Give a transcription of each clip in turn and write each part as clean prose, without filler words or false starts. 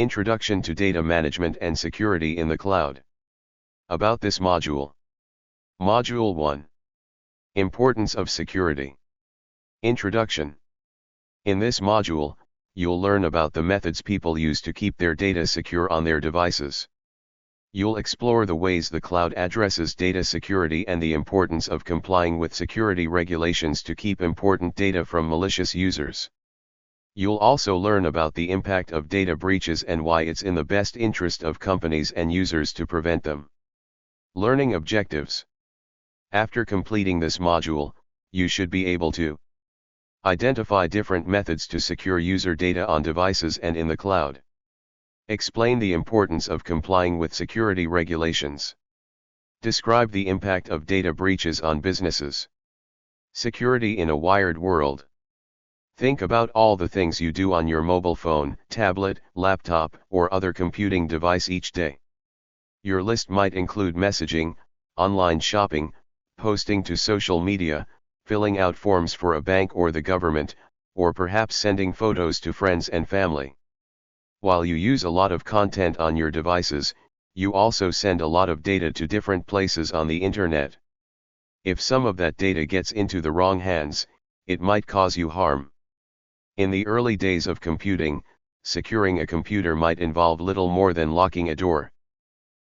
Introduction to Data Management and Security in the Cloud. About this module. Module 1. Importance of Security. Introduction. In this module, you'll learn about the methods people use to keep their data secure on their devices. You'll explore the ways the cloud addresses data security and the importance of complying with security regulations to keep important data from malicious users. You'll also learn about the impact of data breaches and why it's in the best interest of companies and users to prevent them. Learning objectives. After completing this module, you should be able to identify different methods to secure user data on devices and in the cloud. Explain the importance of complying with security regulations. Describe the impact of data breaches on businesses. Security in a wired world. Think about all the things you do on your mobile phone, tablet, laptop, or other computing device each day. Your list might include messaging, online shopping, posting to social media, filling out forms for a bank or the government, or perhaps sending photos to friends and family. While you use a lot of content on your devices, you also send a lot of data to different places on the internet. If some of that data gets into the wrong hands, it might cause you harm. In the early days of computing, securing a computer might involve little more than locking a door.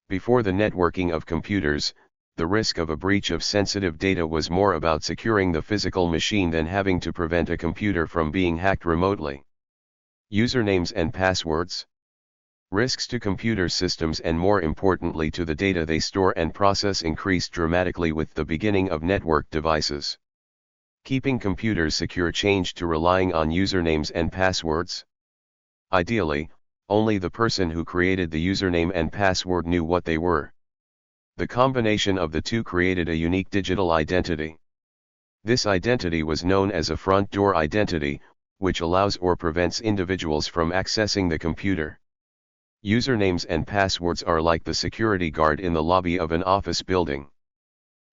Before the networking of computers, the risk of a breach of sensitive data was more about securing the physical machine than having to prevent a computer from being hacked remotely. Usernames and passwords. Risks to computer systems and more importantly to the data they store and process increased dramatically with the beginning of network devices. Keeping computers secure changed to relying on usernames and passwords. Ideally, only the person who created the username and password knew what they were. The combination of the two created a unique digital identity. This identity was known as a front door identity, which allows or prevents individuals from accessing the computer. Usernames and passwords are like the security guard in the lobby of an office building.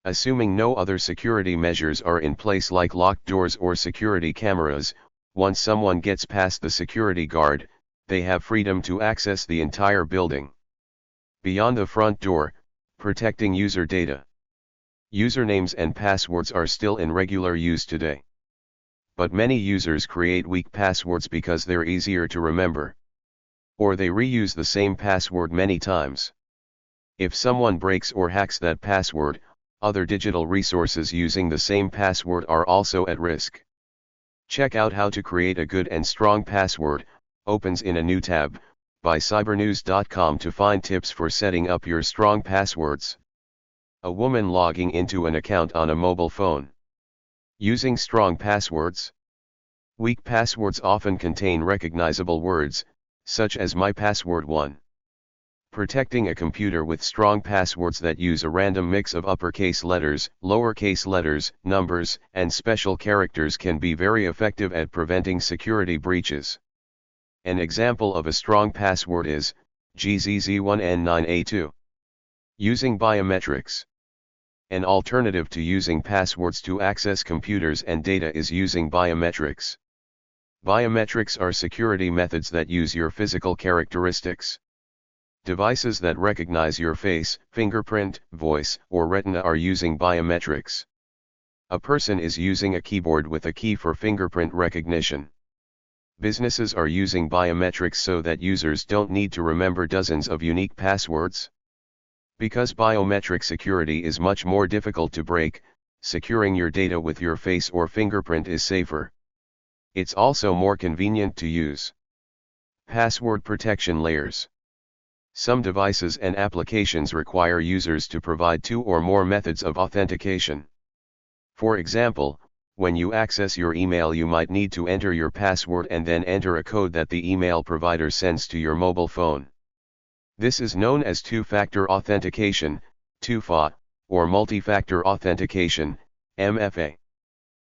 Assuming no other security measures are in place like locked doors or security cameras, once someone gets past the security guard, they have freedom to access the entire building. Beyond the front door, protecting user data. Usernames and passwords are still in regular use today. But many users create weak passwords because they're easier to remember. Or they reuse the same password many times. If someone breaks or hacks that password, other digital resources using the same password are also at risk. Check out How to Create a Good and Strong Password, opens in a new tab, by cybernews.com to find tips for setting up your strong passwords. A woman logging into an account on a mobile phone. Using strong passwords. Weak passwords often contain recognizable words, such as my password 1. Protecting a computer with strong passwords that use a random mix of uppercase letters, lowercase letters, numbers, and special characters can be very effective at preventing security breaches. An example of a strong password is GZZ1N9A2. Using biometrics. An alternative to using passwords to access computers and data is using biometrics. Biometrics are security methods that use your physical characteristics. Devices that recognize your face, fingerprint, voice, or retina are using biometrics. A person is using a keyboard with a key for fingerprint recognition. Businesses are using biometrics so that users don't need to remember dozens of unique passwords. Because biometric security is much more difficult to break, securing your data with your face or fingerprint is safer. It's also more convenient to use. Password protection layers. Some devices and applications require users to provide 2 or more methods of authentication. For example, when you access your email, you might need to enter your password and then enter a code that the email provider sends to your mobile phone. This is known as two-factor authentication, 2FA, or multi-factor authentication, MFA.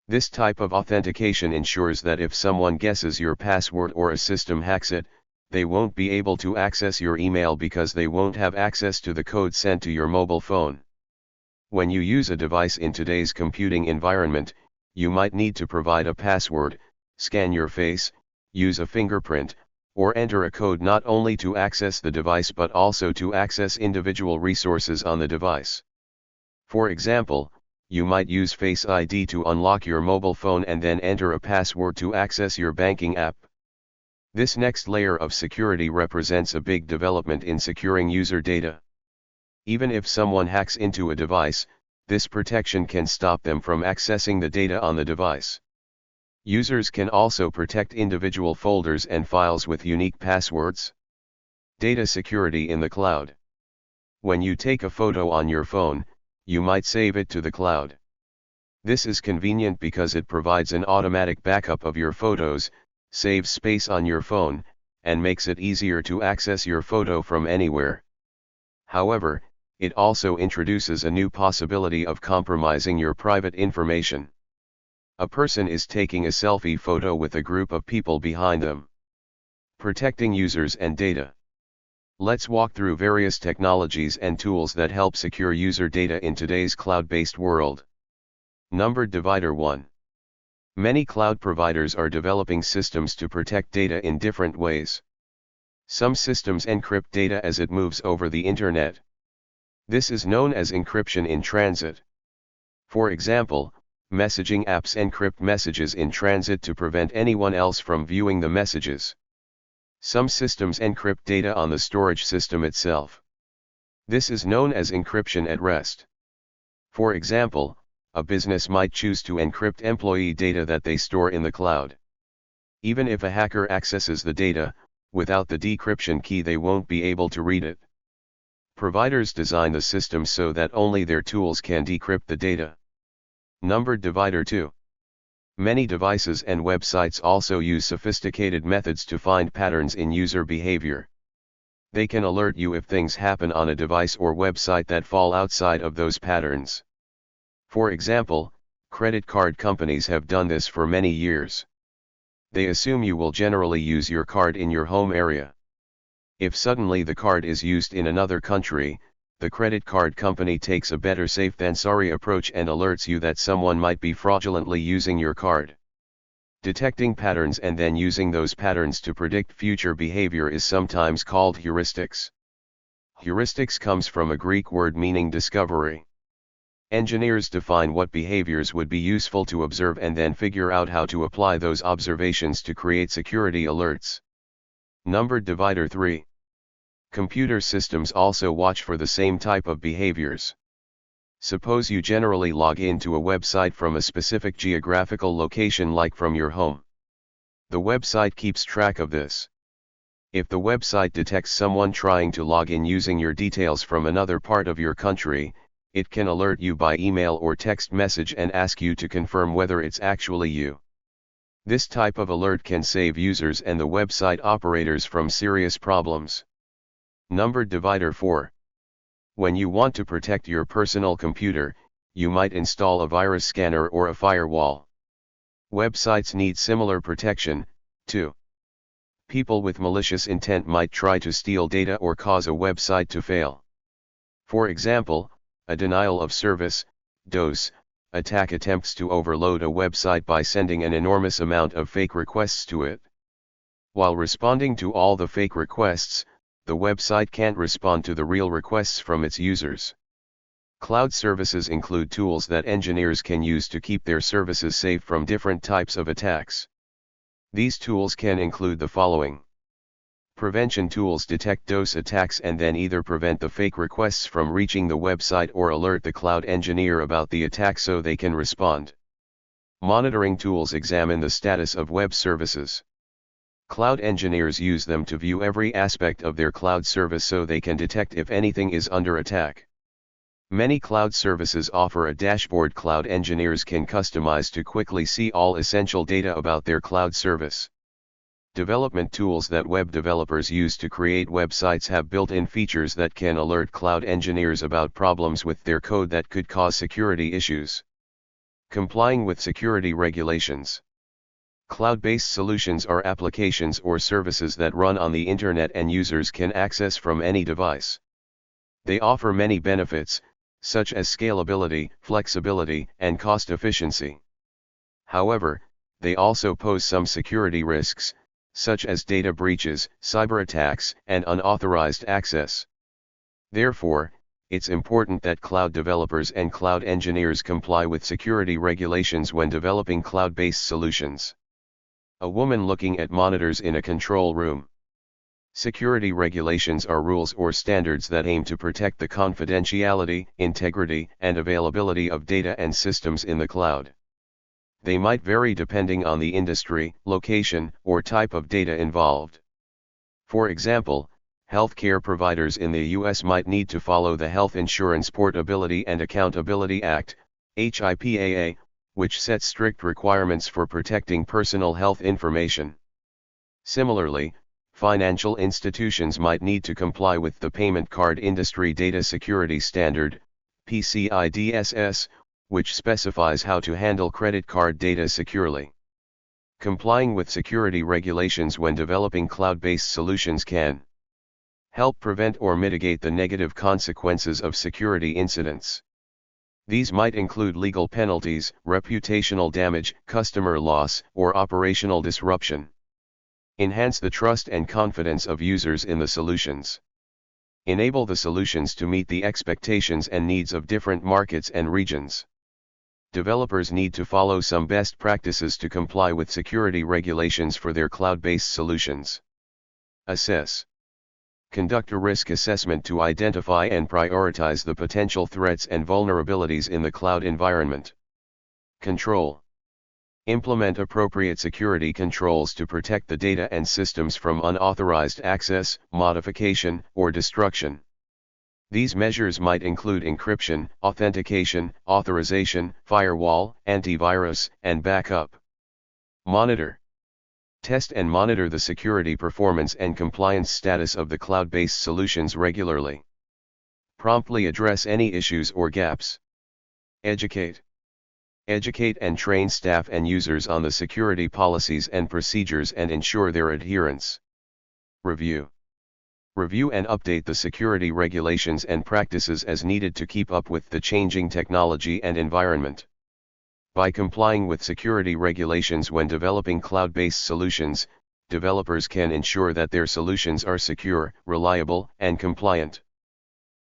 This type of authentication ensures that if someone guesses your password or a system hacks it, they won't be able to access your email because they won't have access to the code sent to your mobile phone. When you use a device in today's computing environment, you might need to provide a password, scan your face, use a fingerprint, or enter a code not only to access the device but also to access individual resources on the device. For example, you might use Face ID to unlock your mobile phone and then enter a password to access your banking app. This next layer of security represents a big development in securing user data. Even if someone hacks into a device, this protection can stop them from accessing the data on the device. Users can also protect individual folders and files with unique passwords. Data security in the cloud. When you take a photo on your phone, you might save it to the cloud. This is convenient because it provides an automatic backup of your photos, saves space on your phone, and makes it easier to access your photo from anywhere. However, it also introduces a new possibility of compromising your private information. A person is taking a selfie photo with a group of people behind them. Protecting users and data. Let's walk through various technologies and tools that help secure user data in today's cloud-based world. Numbered divider 1. Many cloud providers are developing systems to protect data in different ways. Some systems encrypt data as it moves over the internet. This is known as encryption in transit. For example, messaging apps encrypt messages in transit to prevent anyone else from viewing the messages. Some systems encrypt data on the storage system itself. This is known as encryption at rest. For example, a business might choose to encrypt employee data that they store in the cloud. Even if a hacker accesses the data, without the decryption key they won't be able to read it. Providers design the system so that only their tools can decrypt the data. Numbered divider 2. Many devices and websites also use sophisticated methods to find patterns in user behavior. They can alert you if things happen on a device or website that fall outside of those patterns. For example, credit card companies have done this for many years. They assume you will generally use your card in your home area. If suddenly the card is used in another country, the credit card company takes a better safe than sorry approach and alerts you that someone might be fraudulently using your card. Detecting patterns and then using those patterns to predict future behavior is sometimes called heuristics. Heuristics comes from a Greek word meaning discovery. Engineers define what behaviors would be useful to observe and then figure out how to apply those observations to create security alerts. Numbered divider 3. Computer systems also watch for the same type of behaviors. Suppose you generally log into a website from a specific geographical location like from your home. The website keeps track of this. If the website detects someone trying to log in using your details from another part of your country, it can alert you by email or text message and ask you to confirm whether it's actually you. This type of alert can save users and the website operators from serious problems. Numbered divider 4. When you want to protect your personal computer, you might install a virus scanner or a firewall. Websites need similar protection, too. People with malicious intent might try to steal data or cause a website to fail. For example, a denial of service, DOS, attack attempts to overload a website by sending an enormous amount of fake requests to it. While responding to all the fake requests, the website can't respond to the real requests from its users. Cloud services include tools that engineers can use to keep their services safe from different types of attacks. These tools can include the following. Prevention tools detect DOS attacks and then either prevent the fake requests from reaching the website or alert the cloud engineer about the attack so they can respond. Monitoring tools examine the status of web services. Cloud engineers use them to view every aspect of their cloud service so they can detect if anything is under attack. Many cloud services offer a dashboard cloud engineers can customize to quickly see all essential data about their cloud service. Development tools that web developers use to create websites have built-in features that can alert cloud engineers about problems with their code that could cause security issues. Complying with security regulations. Cloud-based solutions are applications or services that run on the internet and users can access from any device. They offer many benefits, such as scalability, flexibility, and cost efficiency. However, they also pose some security risks, such as data breaches, cyber attacks, and unauthorized access. Therefore, it's important that cloud developers and cloud engineers comply with security regulations when developing cloud-based solutions. A woman looking at monitors in a control room. Security regulations are rules or standards that aim to protect the confidentiality, integrity, and availability of data and systems in the cloud. They might vary depending on the industry, location, or type of data involved. For example, healthcare providers in the U.S. might need to follow the Health Insurance Portability and Accountability Act, HIPAA, which sets strict requirements for protecting personal health information. Similarly, financial institutions might need to comply with the Payment Card Industry Data Security Standard, PCI DSS, which specifies how to handle credit card data securely. Complying with security regulations when developing cloud-based solutions can help prevent or mitigate the negative consequences of security incidents. These might include legal penalties, reputational damage, customer loss, or operational disruption. Enhance the trust and confidence of users in the solutions. Enable the solutions to meet the expectations and needs of different markets and regions. Developers need to follow some best practices to comply with security regulations for their cloud-based solutions. Assess. Conduct a risk assessment to identify and prioritize the potential threats and vulnerabilities in the cloud environment. Control. Implement appropriate security controls to protect the data and systems from unauthorized access, modification, or destruction. These measures might include encryption, authentication, authorization, firewall, antivirus, and backup. Monitor. Test and monitor the security performance and compliance status of the cloud-based solutions regularly. Promptly address any issues or gaps. Educate. Educate and train staff and users on the security policies and procedures and ensure their adherence. Review. Review and update the security regulations and practices as needed to keep up with the changing technology and environment. By complying with security regulations when developing cloud-based solutions, developers can ensure that their solutions are secure, reliable, and compliant.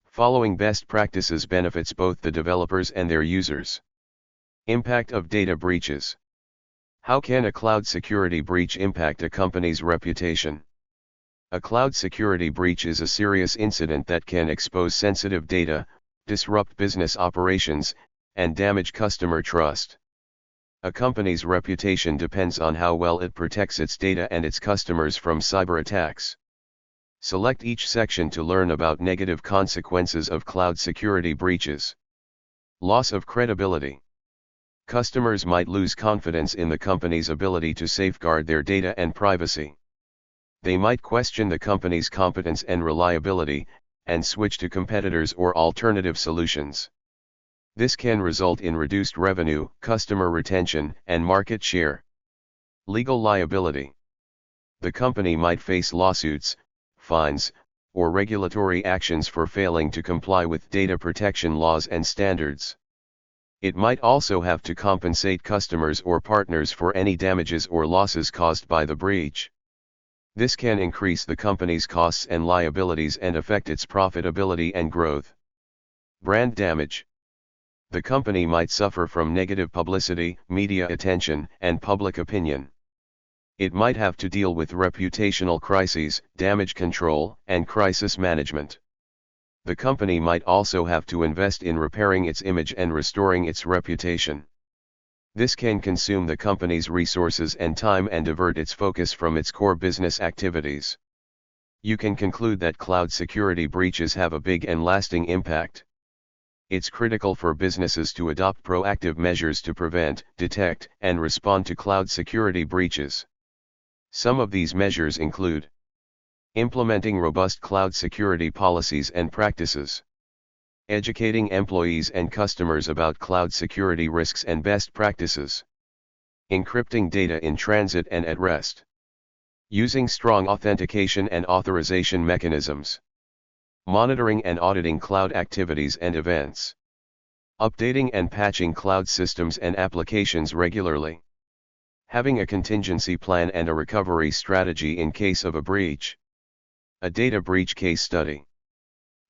Following best practices benefits both the developers and their users. Impact of data breaches. How can a cloud security breach impact a company's reputation? A cloud security breach is a serious incident that can expose sensitive data, disrupt business operations, and damage customer trust. A company's reputation depends on how well it protects its data and its customers from cyber attacks. Select each section to learn about negative consequences of cloud security breaches. Loss of credibility. Customers might lose confidence in the company's ability to safeguard their data and privacy. They might question the company's competence and reliability, and switch to competitors or alternative solutions. This can result in reduced revenue, customer retention, and market share. Legal liability. The company might face lawsuits, fines, or regulatory actions for failing to comply with data protection laws and standards. It might also have to compensate customers or partners for any damages or losses caused by the breach. This can increase the company's costs and liabilities and affect its profitability and growth. Brand damage. The company might suffer from negative publicity, media attention, and public opinion. It might have to deal with reputational crises, damage control, and crisis management. The company might also have to invest in repairing its image and restoring its reputation. This can consume the company's resources and time and divert its focus from its core business activities. You can conclude that cloud security breaches have a big and lasting impact. It's critical for businesses to adopt proactive measures to prevent, detect, and respond to cloud security breaches. Some of these measures include implementing robust cloud security policies and practices, educating employees and customers about cloud security risks and best practices, encrypting data in transit and at rest, using strong authentication and authorization mechanisms, monitoring and auditing cloud activities and events, updating and patching cloud systems and applications regularly, Having a contingency plan and a recovery strategy in case of a breach. A data breach case study.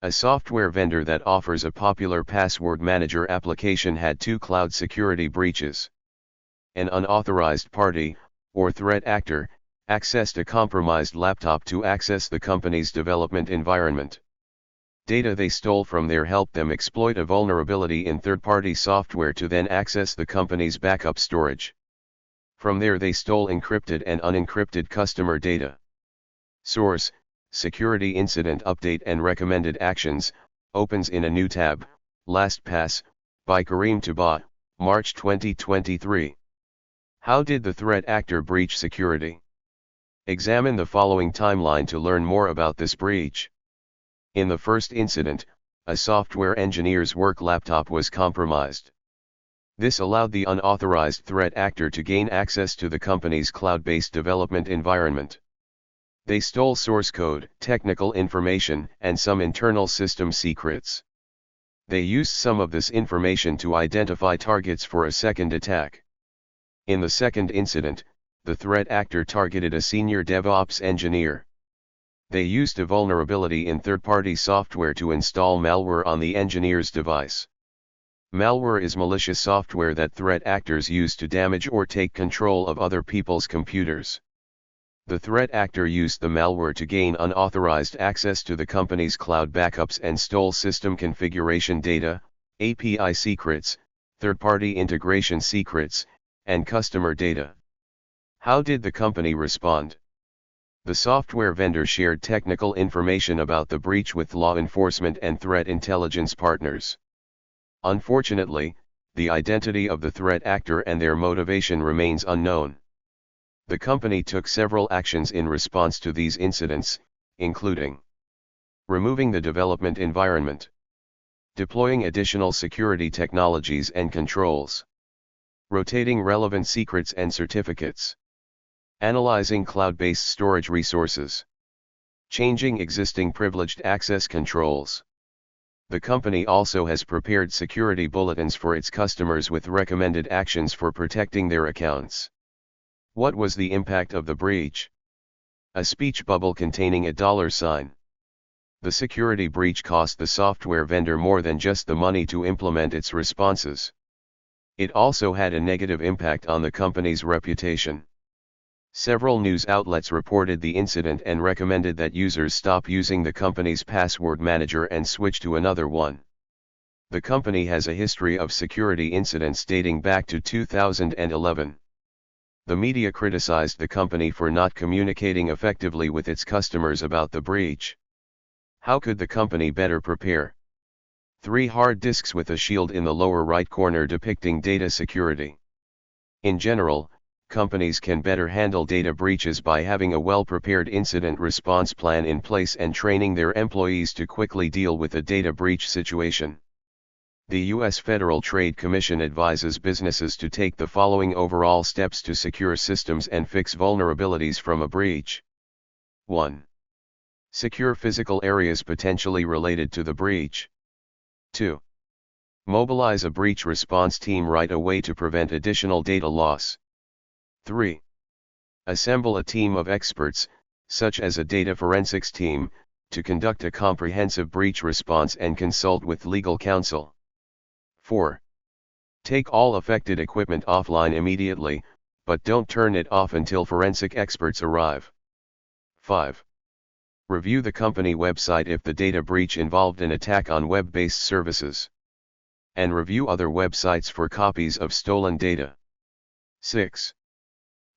A software vendor that offers a popular password manager application had two cloud security breaches. An unauthorized party, or threat actor, accessed a compromised laptop to access the company's development environment. Data they stole from there helped them exploit a vulnerability in third-party software to then access the company's backup storage. From there they stole encrypted and unencrypted customer data. Source: Security Incident Update and Recommended Actions, opens in a new tab, LastPass, by Kareem Touba, March 2023. How did the threat actor breach security? Examine the following timeline to learn more about this breach. In the first incident, a software engineer's work laptop was compromised. This allowed the unauthorized threat actor to gain access to the company's cloud-based development environment. They stole source code, technical information, and some internal system secrets. They used some of this information to identify targets for a second attack. In the second incident, the threat actor targeted a senior DevOps engineer. They used a vulnerability in third-party software to install malware on the engineer's device. Malware is malicious software that threat actors use to damage or take control of other people's computers. The threat actor used the malware to gain unauthorized access to the company's cloud backups and stole system configuration data, API secrets, third-party integration secrets, and customer data. How did the company respond? The software vendor shared technical information about the breach with law enforcement and threat intelligence partners. Unfortunately, the identity of the threat actor and their motivation remains unknown. The company took several actions in response to these incidents, including removing the development environment, deploying additional security technologies and controls, rotating relevant secrets and certificates, analyzing cloud-based storage resources, changing existing privileged access controls. The company also has prepared security bulletins for its customers with recommended actions for protecting their accounts. What was the impact of the breach? A speech bubble containing a $sign. The security breach cost the software vendor more than just the money to implement its responses. It also had a negative impact on the company's reputation. Several news outlets reported the incident and recommended that users stop using the company's password manager and switch to another one. The company has a history of security incidents dating back to 2011. The media criticized the company for not communicating effectively with its customers about the breach. How could the company better prepare? 3 hard disks with a shield in the lower right corner depicting data security. In general, companies can better handle data breaches by having a well-prepared incident response plan in place and training their employees to quickly deal with a data breach situation. The U.S. Federal Trade Commission advises businesses to take the following overall steps to secure systems and fix vulnerabilities from a breach. 1. Secure physical areas potentially related to the breach. 2. Mobilize a breach response team right away to prevent additional data loss. 3. Assemble a team of experts, such as a data forensics team, to conduct a comprehensive breach response and consult with legal counsel. 4. Take all affected equipment offline immediately, but don't turn it off until forensic experts arrive. 5. Review the company website if the data breach involved an attack on web-based services. And review other websites for copies of stolen data. 6.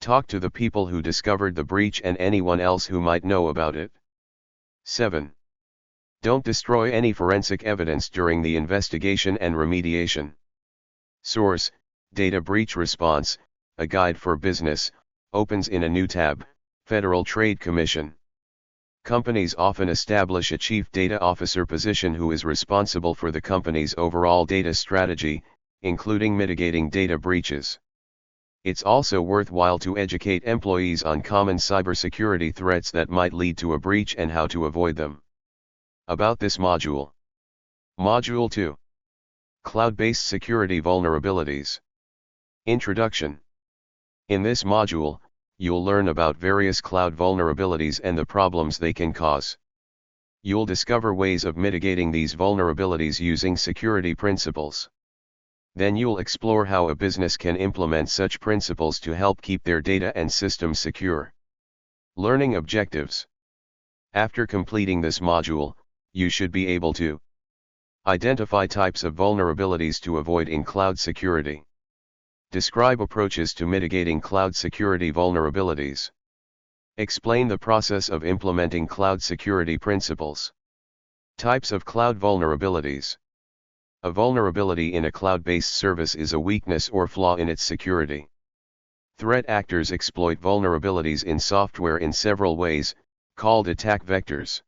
Talk to the people who discovered the breach and anyone else who might know about it. 7. Don't destroy any forensic evidence during the investigation and remediation. Source: Data Breach Response, a Guide for Business, opens in a new tab, Federal Trade Commission. Companies often establish a Chief Data Officer position who is responsible for the company's overall data strategy, including mitigating data breaches. It's also worthwhile to educate employees on common cybersecurity threats that might lead to a breach and how to avoid them. About this module. Module 2. Cloud-based security vulnerabilities. Introduction. In this module, you'll learn about various cloud vulnerabilities and the problems they can cause. You'll discover ways of mitigating these vulnerabilities using security principles. Then you'll explore how a business can implement such principles to help keep their data and systems secure. Learning objectives. After completing this module, you should be able to identify types of vulnerabilities to avoid in cloud security. Describe approaches to mitigating cloud security vulnerabilities. Explain the process of implementing cloud security principles. Types of cloud vulnerabilities. A vulnerability in a cloud-based service is a weakness or flaw in its security. Threat actors exploit vulnerabilities in software in several ways, called attack vectors.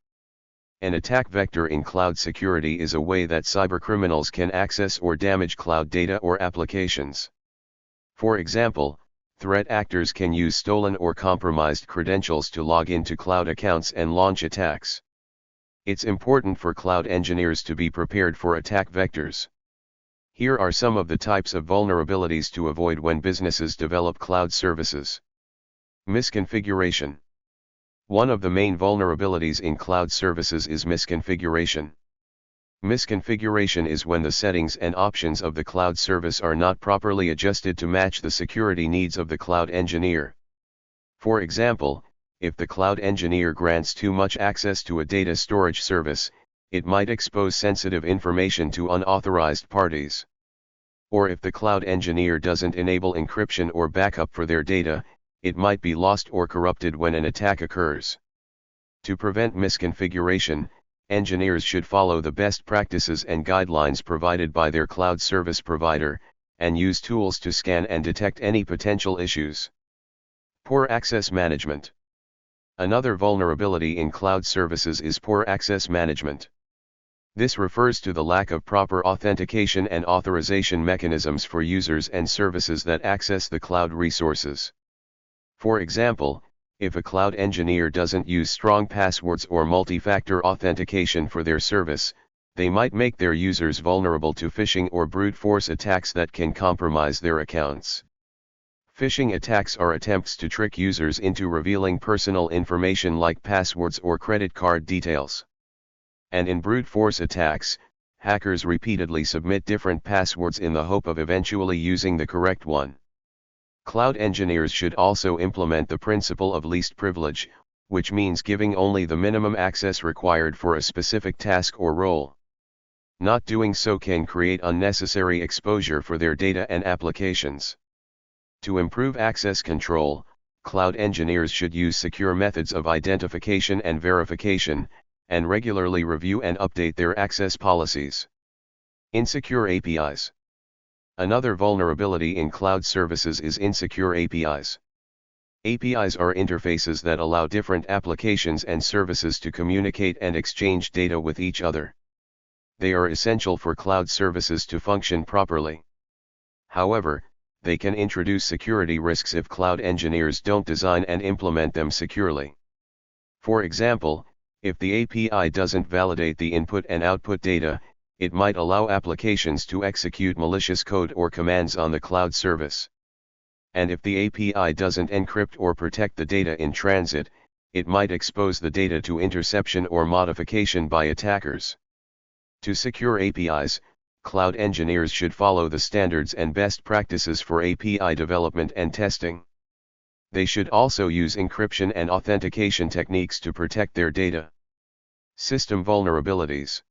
An attack vector in cloud security is a way that cybercriminals can access or damage cloud data or applications. For example, threat actors can use stolen or compromised credentials to log into cloud accounts and launch attacks. It's important for cloud engineers to be prepared for attack vectors. Here are some of the types of vulnerabilities to avoid when businesses develop cloud services. Misconfiguration. One of the main vulnerabilities in cloud services is misconfiguration. Misconfiguration is when the settings and options of the cloud service are not properly adjusted to match the security needs of the cloud engineer. For example, if the cloud engineer grants too much access to a data storage service, it might expose sensitive information to unauthorized parties. Or if the cloud engineer doesn't enable encryption or backup for their data, it might be lost or corrupted when an attack occurs. To prevent misconfiguration, engineers should follow the best practices and guidelines provided by their cloud service provider, and use tools to scan and detect any potential issues. Poor access management. Another vulnerability in cloud services is poor access management. This refers to the lack of proper authentication and authorization mechanisms for users and services that access the cloud resources. For example, if a cloud engineer doesn't use strong passwords or multi-factor authentication for their service, they might make their users vulnerable to phishing or brute force attacks that can compromise their accounts. Phishing attacks are attempts to trick users into revealing personal information like passwords or credit card details. And in brute force attacks, hackers repeatedly submit different passwords in the hope of eventually using the correct one. Cloud engineers should also implement the principle of least privilege, which means giving only the minimum access required for a specific task or role. Not doing so can create unnecessary exposure for their data and applications. To improve access control, cloud engineers should use secure methods of identification and verification, and regularly review and update their access policies. Insecure APIs. Another vulnerability in cloud services is insecure APIs. APIs are interfaces that allow different applications and services to communicate and exchange data with each other. They are essential for cloud services to function properly. However, they can introduce security risks if cloud engineers don't design and implement them securely. For example, if the API doesn't validate the input and output data, it might allow applications to execute malicious code or commands on the cloud service. And if the API doesn't encrypt or protect the data in transit, it might expose the data to interception or modification by attackers. To secure APIs, cloud engineers should follow the standards and best practices for API development and testing. They should also use encryption and authentication techniques to protect their data. System vulnerabilities.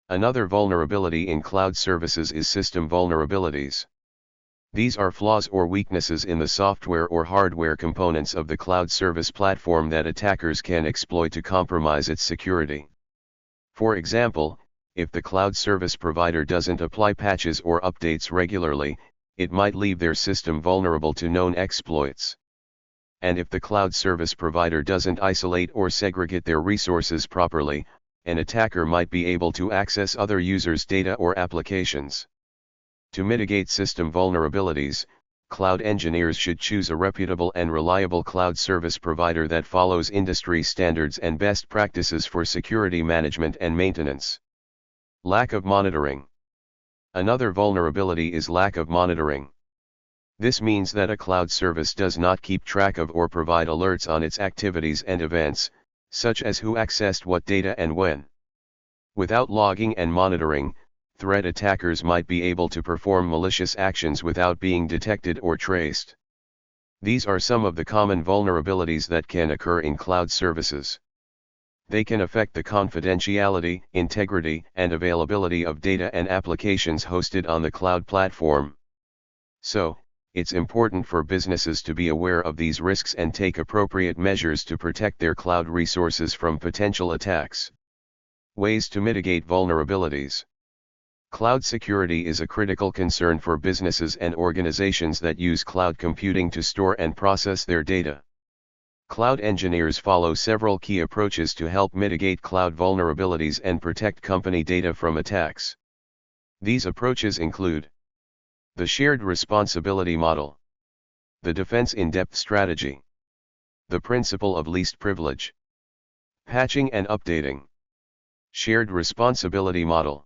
Another vulnerability in cloud services is system vulnerabilities. These are flaws or weaknesses in the software or hardware components of the cloud service platform that attackers can exploit to compromise its security. For example, if the cloud service provider doesn't apply patches or updates regularly, it might leave their system vulnerable to known exploits. And if the cloud service provider doesn't isolate or segregate their resources properly, an attacker might be able to access other users' data or applications. To mitigate system vulnerabilities, cloud engineers should choose a reputable and reliable cloud service provider that follows industry standards and best practices for security management and maintenance. Lack of monitoring. Another vulnerability is lack of monitoring. This means that a cloud service does not keep track of or provide alerts on its activities and events, such as who accessed what data and when. Without logging and monitoring, threat attackers might be able to perform malicious actions without being detected or traced. These are some of the common vulnerabilities that can occur in cloud services. They can affect the confidentiality, integrity, and availability of data and applications hosted on the cloud platform. So, it's important for businesses to be aware of these risks and take appropriate measures to protect their cloud resources from potential attacks. Ways to mitigate vulnerabilities. Cloud security is a critical concern for businesses and organizations that use cloud computing to store and process their data. Cloud engineers follow several key approaches to help mitigate cloud vulnerabilities and protect company data from attacks. These approaches include the shared responsibility model, the defense in-depth strategy, the principle of least privilege, patching and updating. Shared responsibility model.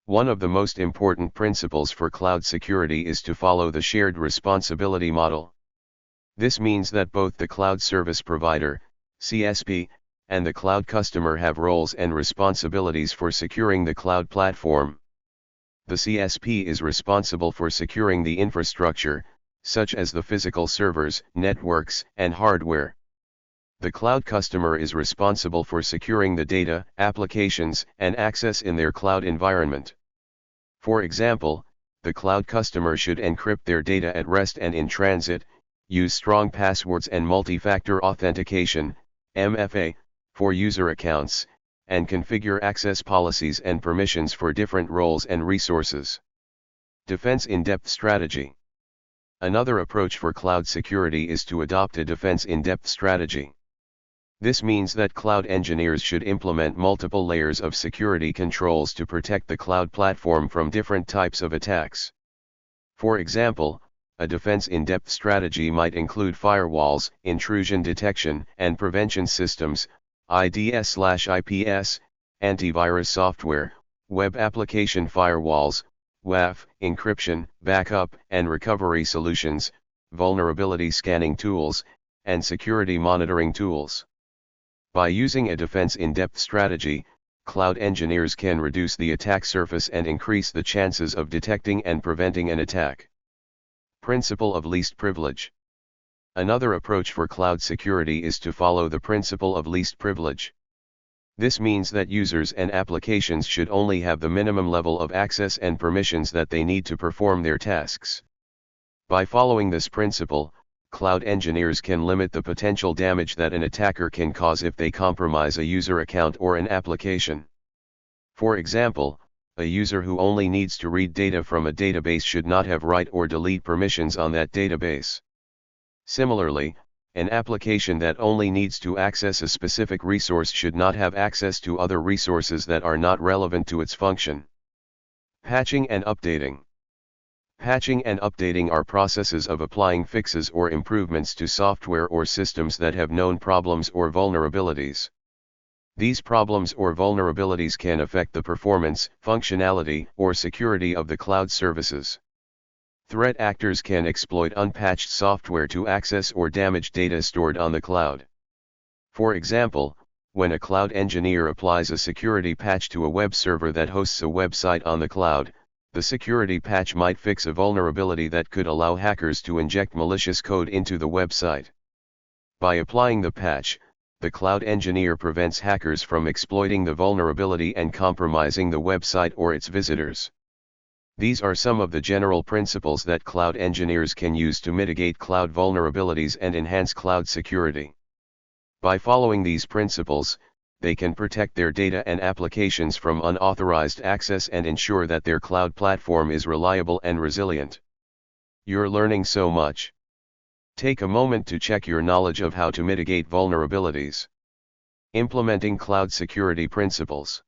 One of the most important principles for cloud security is to follow the shared responsibility model. This means that both the cloud service provider, CSP, and the cloud customer have roles and responsibilities for securing the cloud platform. The CSP is responsible for securing the infrastructure, such as the physical servers, networks, and hardware. The cloud customer is responsible for securing the data, applications, and access in their cloud environment. For example, the cloud customer should encrypt their data at rest and in transit, use strong passwords and multi-factor authentication, MFA, for user accounts, and configure access policies and permissions for different roles and resources. Defense in-depth strategy. Another approach for cloud security is to adopt a defense in-depth strategy. This means that cloud engineers should implement multiple layers of security controls to protect the cloud platform from different types of attacks. For example, a defense in-depth strategy might include firewalls, intrusion detection and prevention systems, IDS/IPS, antivirus software, web application firewalls, WAF, encryption, backup and recovery solutions, vulnerability scanning tools, and security monitoring tools. By using a defense in-depth strategy, cloud engineers can reduce the attack surface and increase the chances of detecting and preventing an attack. Principle of least privilege. Another approach for cloud security is to follow the principle of least privilege. This means that users and applications should only have the minimum level of access and permissions that they need to perform their tasks. By following this principle, cloud engineers can limit the potential damage that an attacker can cause if they compromise a user account or an application. For example, a user who only needs to read data from a database should not have write or delete permissions on that database. Similarly, an application that only needs to access a specific resource should not have access to other resources that are not relevant to its function. Patching and updating. Patching and updating are processes of applying fixes or improvements to software or systems that have known problems or vulnerabilities. These problems or vulnerabilities can affect the performance, functionality, or security of the cloud services. Threat actors can exploit unpatched software to access or damage data stored on the cloud. For example, when a cloud engineer applies a security patch to a web server that hosts a website on the cloud, the security patch might fix a vulnerability that could allow hackers to inject malicious code into the website. By applying the patch, the cloud engineer prevents hackers from exploiting the vulnerability and compromising the website or its visitors. These are some of the general principles that cloud engineers can use to mitigate cloud vulnerabilities and enhance cloud security. By following these principles, they can protect their data and applications from unauthorized access and ensure that their cloud platform is reliable and resilient. You're learning so much. Take a moment to check your knowledge of how to mitigate vulnerabilities. Implementing cloud security principles.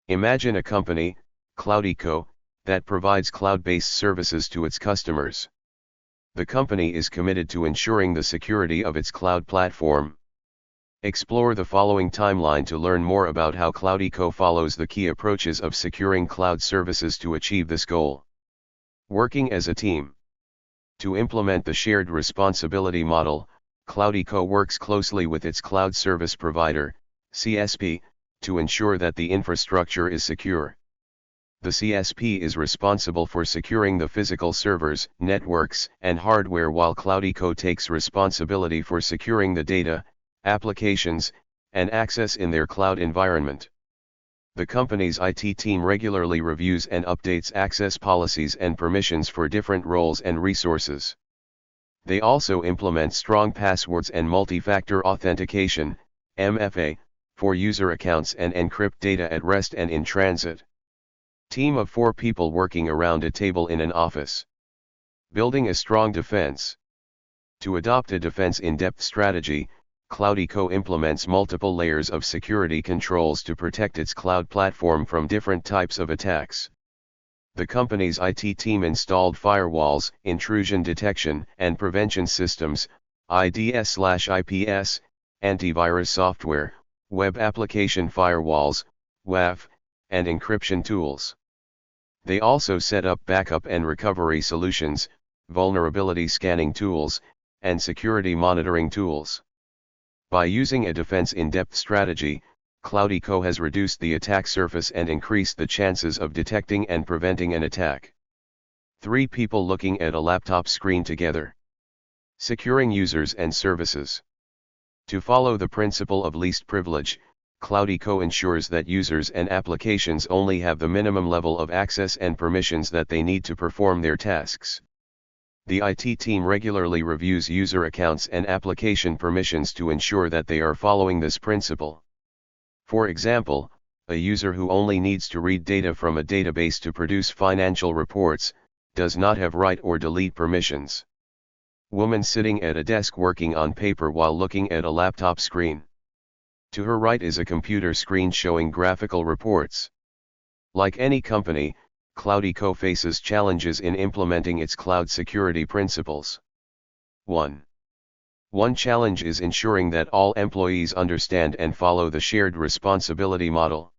Imagine a company, Cloudico, that provides cloud-based services to its customers. The company is committed to ensuring the security of its cloud platform. Explore the following timeline to learn more about how Cloudico follows the key approaches of securing cloud services to achieve this goal. Working as a team. To implement the shared responsibility model, Cloudico works closely with its cloud service provider, CSP, to ensure that the infrastructure is secure. The CSP is responsible for securing the physical servers, networks, and hardware, while Cloudico takes responsibility for securing the data, applications, and access in their cloud environment. The company's IT team regularly reviews and updates access policies and permissions for different roles and resources. They also implement strong passwords and multi-factor authentication, MFA, for user accounts and encrypt data at rest and in transit. Team of 4 people working around a table in an office. Building a strong defense. To adopt a defense in-depth strategy, Cloudico implements multiple layers of security controls to protect its cloud platform from different types of attacks. The company's IT team installed firewalls, intrusion detection and prevention systems, IDS/IPS, antivirus software, web application firewalls, WAF, and encryption tools. They also set up backup and recovery solutions, vulnerability scanning tools, and security monitoring tools. By using a defense in-depth strategy, Cloudico has reduced the attack surface and increased the chances of detecting and preventing an attack. 3 people looking at a laptop screen together. Securing users and services. To follow the principle of least privilege, Cloudico ensures that users and applications only have the minimum level of access and permissions that they need to perform their tasks. The IT team regularly reviews user accounts and application permissions to ensure that they are following this principle. For example, a user who only needs to read data from a database to produce financial reports, does not have write or delete permissions. Woman sitting at a desk working on paper while looking at a laptop screen. To her right is a computer screen showing graphical reports. Like any company, Cloudico faces challenges in implementing its cloud security principles. 1. One challenge is ensuring that all employees understand and follow the shared responsibility model.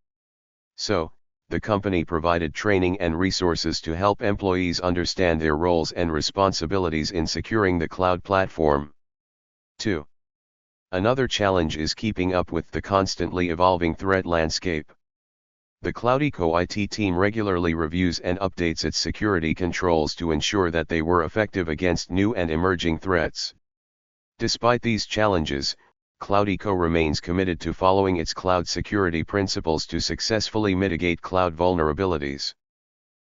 So, the company provided training and resources to help employees understand their roles and responsibilities in securing the cloud platform. 2. Another challenge is keeping up with the constantly evolving threat landscape. The Cloudico IT team regularly reviews and updates its security controls to ensure that they were effective against new and emerging threats. Despite these challenges, Cloudico remains committed to following its cloud security principles to successfully mitigate cloud vulnerabilities.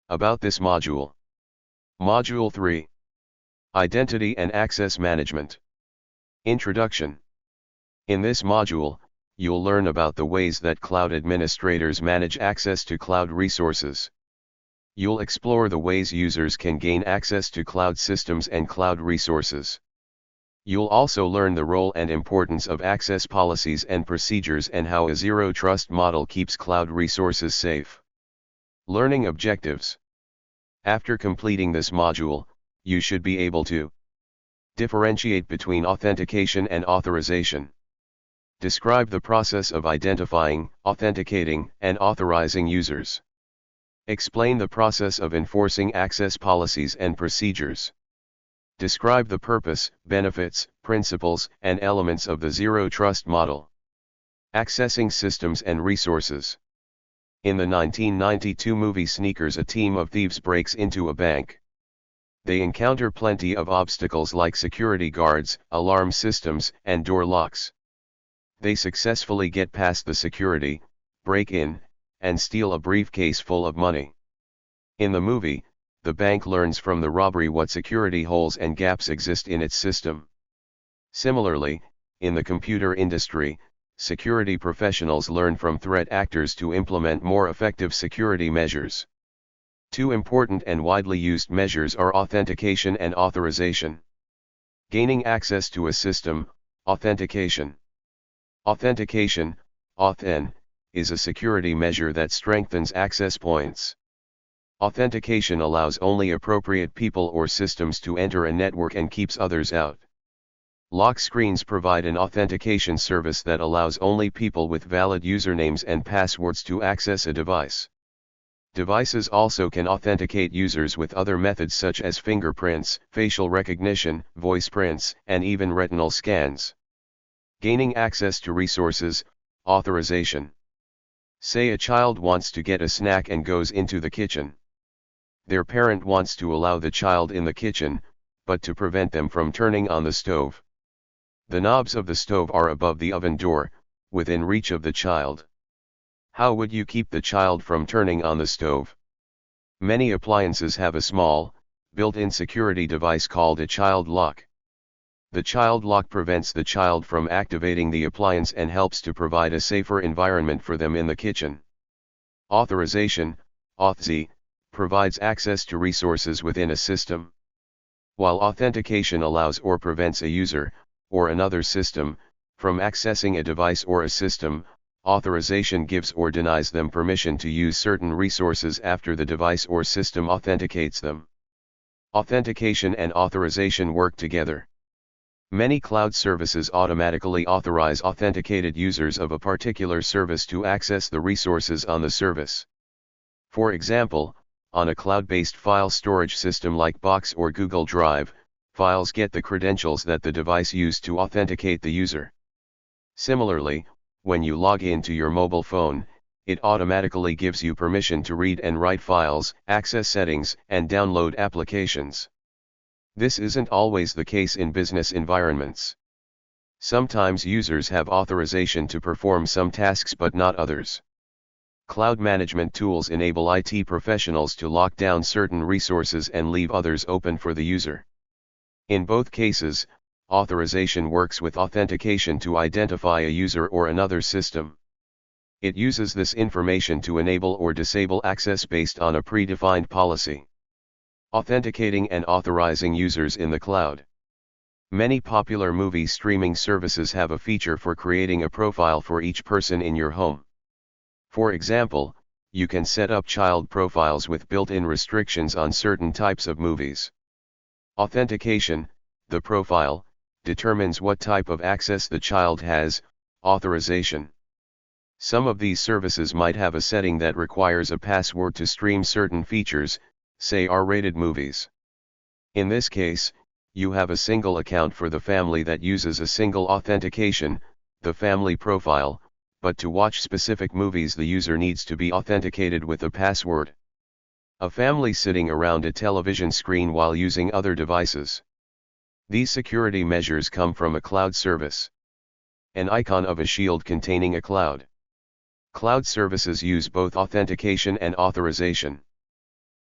About this module. Module 3. Identity and Access Management. Introduction. In this module, you'll learn about the ways that cloud administrators manage access to cloud resources. You'll explore the ways users can gain access to cloud systems and cloud resources. You'll also learn the role and importance of access policies and procedures and how a zero-trust model keeps cloud resources safe. Learning objectives. After completing this module, you should be able to differentiate between authentication and authorization. Describe the process of identifying, authenticating, and authorizing users. Explain the process of enforcing access policies and procedures. Describe the purpose, benefits, principles, and elements of the zero-trust model. Accessing systems and resources. In the 1992 movie Sneakers, a team of thieves breaks into a bank. They encounter plenty of obstacles like security guards, alarm systems, and door locks. They successfully get past the security, break in, and steal a briefcase full of money. In the movie, the bank learns from the robbery what security holes and gaps exist in its system. Similarly, in the computer industry, security professionals learn from threat actors to implement more effective security measures. 2 important and widely used measures are authentication and authorization. Gaining access to a system, authentication. Authentication, auth-n, is a security measure that strengthens access points. Authentication allows only appropriate people or systems to enter a network and keeps others out. Lock screens provide an authentication service that allows only people with valid usernames and passwords to access a device. Devices also can authenticate users with other methods such as fingerprints, facial recognition, voice prints, and even retinal scans. Gaining access to resources, authorization. Say a child wants to get a snack and goes into the kitchen. Their parent wants to allow the child in the kitchen, but to prevent them from turning on the stove. The knobs of the stove are above the oven door, within reach of the child. How would you keep the child from turning on the stove? Many appliances have a small, built-in security device called a child lock. The child lock prevents the child from activating the appliance and helps to provide a safer environment for them in the kitchen. Authorization, AuthZ, provides access to resources within a system. While authentication allows or prevents a user, or another system, from accessing a device or a system, authorization gives or denies them permission to use certain resources after the device or system authenticates them. Authentication and authorization work together. Many cloud services automatically authorize authenticated users of a particular service to access the resources on the service. For example, on a cloud-based file storage system like Box or Google Drive, files get the credentials that the device used to authenticate the user. Similarly, when you log into your mobile phone, it automatically gives you permission to read and write files, access settings, and download applications. This isn't always the case in business environments. Sometimes users have authorization to perform some tasks but not others. Cloud management tools enable IT professionals to lock down certain resources and leave others open for the user. In both cases, authorization works with authentication to identify a user or another system. It uses this information to enable or disable access based on a predefined policy. Authenticating and authorizing users in the cloud. Many popular movie streaming services have a feature for creating a profile for each person in your home. For example, you can set up child profiles with built-in restrictions on certain types of movies. Authentication, the profile, determines what type of access the child has. Authorization. Some of these services might have a setting that requires a password to stream certain features, say R-rated movies. In this case, you have a single account for the family that uses a single authentication, the family profile, but to watch specific movies the user needs to be authenticated with a password. A family sitting around a television screen while using other devices. These security measures come from a cloud service. An icon of a shield containing a cloud. Cloud services use both authentication and authorization.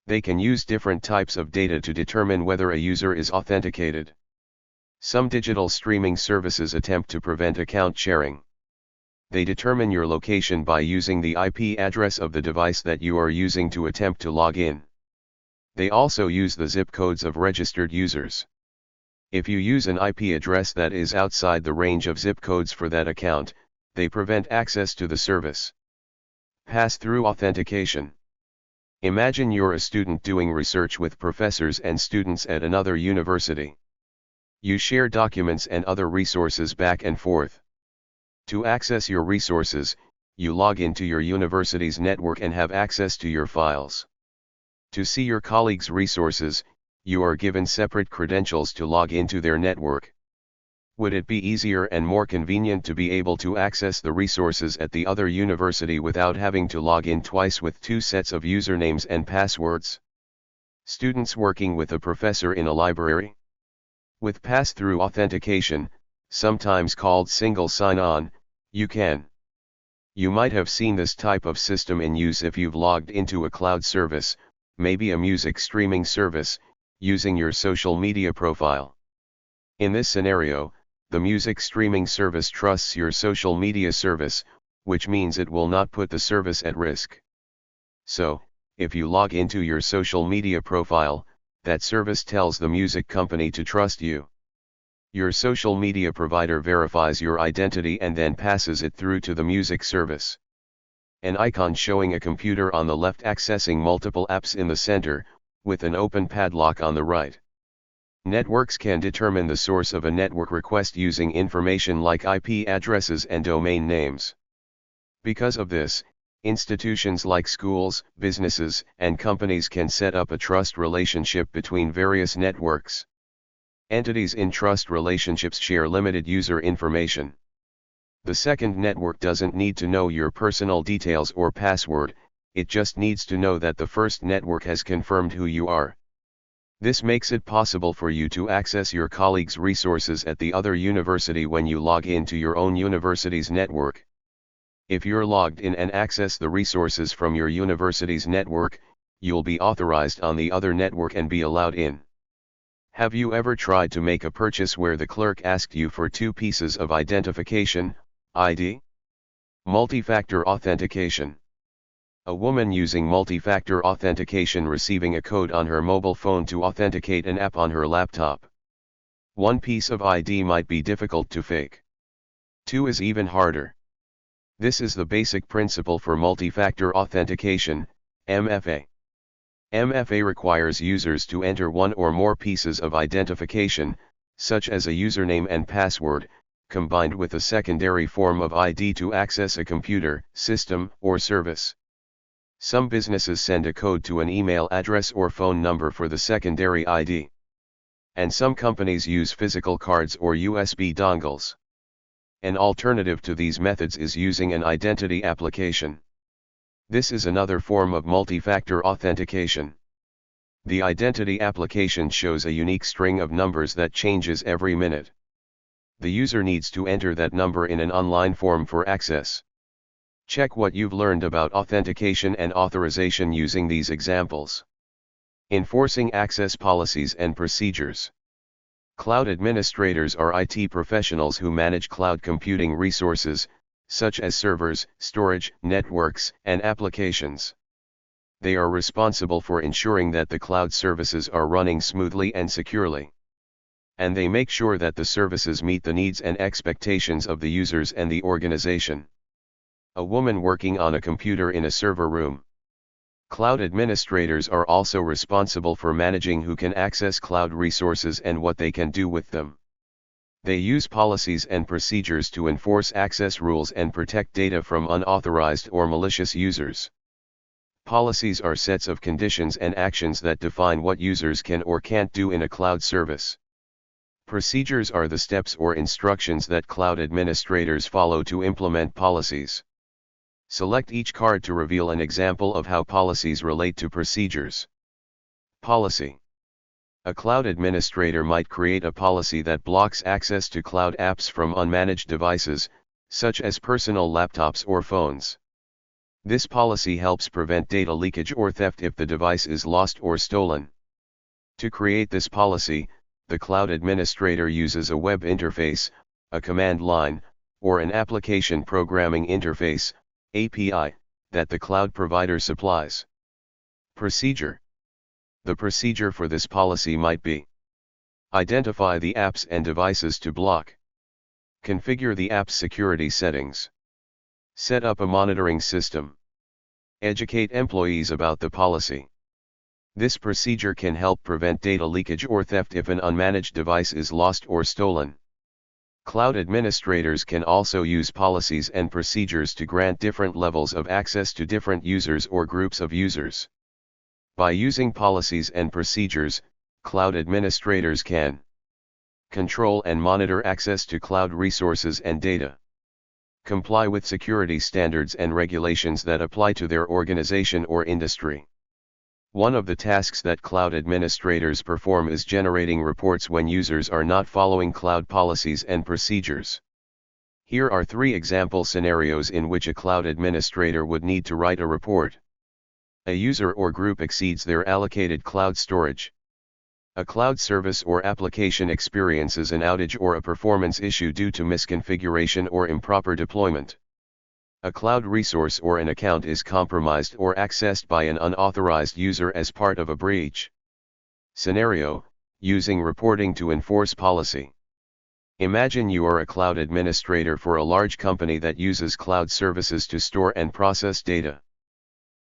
They can use different types of data to determine whether a user is authenticated. Some digital streaming services attempt to prevent account sharing. They determine your location by using the IP address of the device that you are using to attempt to log in. They also use the zip codes of registered users. If you use an IP address that is outside the range of zip codes for that account, they prevent access to the service. Pass-through authentication. Imagine you're a student doing research with professors and students at another university. You share documents and other resources back and forth. To access your resources, you log into your university's network and have access to your files. To see your colleagues' resources, you are given separate credentials to log into their network. Would it be easier and more convenient to be able to access the resources at the other university without having to log in twice with two sets of usernames and passwords? Students working with a professor in a library? With pass-through authentication, sometimes called single sign-on, you can. You might have seen this type of system in use if you've logged into a cloud service, maybe a music streaming service, using your social media profile. In this scenario, the music streaming service trusts your social media service, which means it will not put the service at risk. So, if you log into your social media profile, that service tells the music company to trust you. Your social media provider verifies your identity and then passes it through to the music service. An icon showing a computer on the left accessing multiple apps in the center, with an open padlock on the right. Networks can determine the source of a network request using information like IP addresses and domain names. Because of this, Institutions like schools, businesses, and companies can set up a trust relationship between various networks. Entities in trust relationships share limited user information. The second network doesn't need to know your personal details or password, it just needs to know that the first network has confirmed who you are. This makes it possible for you to access your colleagues' resources at the other university when you log into your own university's network. If you're logged in and access the resources from your university's network, you'll be authorized on the other network and be allowed in. Have you ever tried to make a purchase where the clerk asked you for 2 pieces of identification, ID? Multi-factor authentication. A woman using multi-factor authentication receiving a code on her mobile phone to authenticate an app on her laptop. 1 piece of ID might be difficult to fake. 2 is even harder. This is the basic principle for multi-factor authentication, MFA. MFA requires users to enter 1 or more pieces of identification, such as a username and password, combined with a secondary form of ID to access a computer, system, or service. Some businesses send a code to an email address or phone number for the secondary ID. And some companies use physical cards or USB dongles. An alternative to these methods is using an identity application. This is another form of multi-factor authentication. The identity application shows a unique string of numbers that changes every minute. The user needs to enter that number in an online form for access. Check what you've learned about authentication and authorization using these examples. Enforcing access policies and procedures. Cloud administrators are IT professionals who manage cloud computing resources, such as servers, storage, networks, and applications. They are responsible for ensuring that the cloud services are running smoothly and securely. And they make sure that the services meet the needs and expectations of the users and the organization. A woman working on a computer in a server room. Cloud administrators are also responsible for managing who can access cloud resources and what they can do with them. They use policies and procedures to enforce access rules and protect data from unauthorized or malicious users. Policies are sets of conditions and actions that define what users can or can't do in a cloud service. Procedures are the steps or instructions that cloud administrators follow to implement policies. Select each card to reveal an example of how policies relate to procedures. Policy. A cloud administrator might create a policy that blocks access to cloud apps from unmanaged devices, such as personal laptops or phones. This policy helps prevent data leakage or theft if the device is lost or stolen. To create this policy, the cloud administrator uses a web interface, a command line, or an application programming interface, API, that the cloud provider supplies. Procedure. The procedure for this policy might be: identify the apps and devices to block. Configure the app's security settings. Set up a monitoring system. Educate employees about the policy. This procedure can help prevent data leakage or theft if an unmanaged device is lost or stolen. Cloud administrators can also use policies and procedures to grant different levels of access to different users or groups of users. By using policies and procedures, cloud administrators can control and monitor access to cloud resources and data, comply with security standards and regulations that apply to their organization or industry. One of the tasks that cloud administrators perform is generating reports when users are not following cloud policies and procedures. Here are 3 example scenarios in which a cloud administrator would need to write a report. A user or group exceeds their allocated cloud storage. A cloud service or application experiences an outage or a performance issue due to misconfiguration or improper deployment. A cloud resource or an account is compromised or accessed by an unauthorized user as part of a breach. Scenario: using reporting to enforce policy. Imagine you are a cloud administrator for a large company that uses cloud services to store and process data.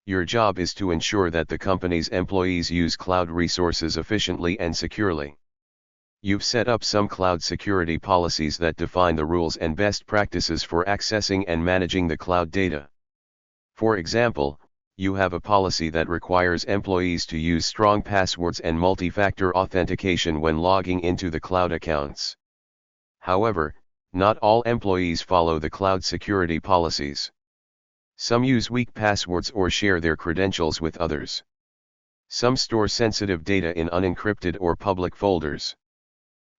Your job is to ensure that the company's employees use cloud resources efficiently and securely. You've set up some cloud security policies that define the rules and best practices for accessing and managing the cloud data. For example, you have a policy that requires employees to use strong passwords and multi-factor authentication when logging into the cloud accounts. However, not all employees follow the cloud security policies. Some use weak passwords or share their credentials with others. Some store sensitive data in unencrypted or public folders.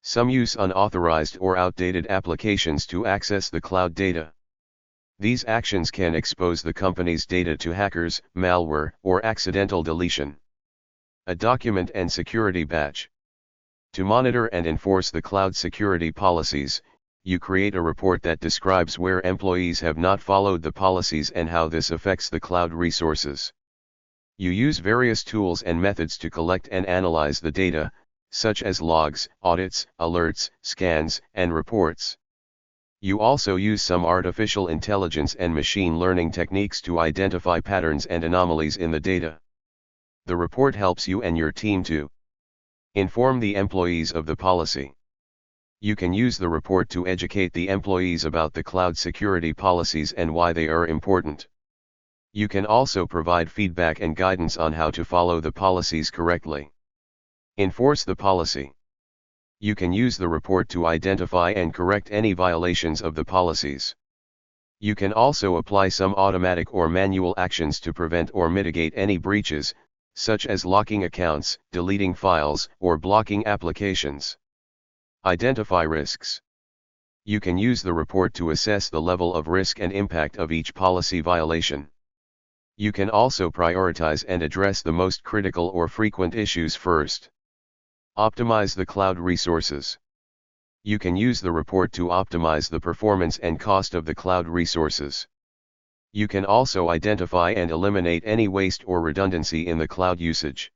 Some use unauthorized or outdated applications to access the cloud data. These actions can expose the company's data to hackers, malware, or accidental deletion. A document and security batch. To monitor and enforce the cloud security policies, you create a report that describes where employees have not followed the policies and how this affects the cloud resources. You use various tools and methods to collect and analyze the data, such as logs, audits, alerts, scans, and reports. You also use some artificial intelligence and machine learning techniques to identify patterns and anomalies in the data. The report helps you and your team to inform the employees of the policy. You can use the report to educate the employees about the cloud security policies and why they are important. You can also provide feedback and guidance on how to follow the policies correctly. Enforce the policy. You can use the report to identify and correct any violations of the policies. You can also apply some automatic or manual actions to prevent or mitigate any breaches, such as locking accounts, deleting files, or blocking applications. Identify risks. You can use the report to assess the level of risk and impact of each policy violation. You can also prioritize and address the most critical or frequent issues first. Optimize the cloud resources. You can use the report to optimize the performance and cost of the cloud resources. You can also identify and eliminate any waste or redundancy in the cloud usage.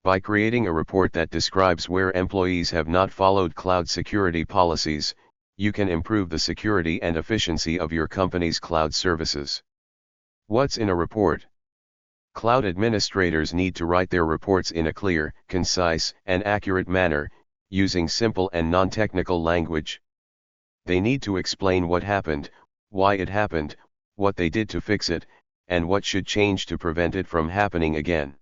By creating a report that describes where employees have not followed cloud security policies, you can improve the security and efficiency of your company's cloud services. What's in a report? Cloud administrators need to write their reports in a clear, concise, and accurate manner, using simple and non-technical language. They need to explain what happened, why it happened, what they did to fix it, and what should change to prevent it from happening again.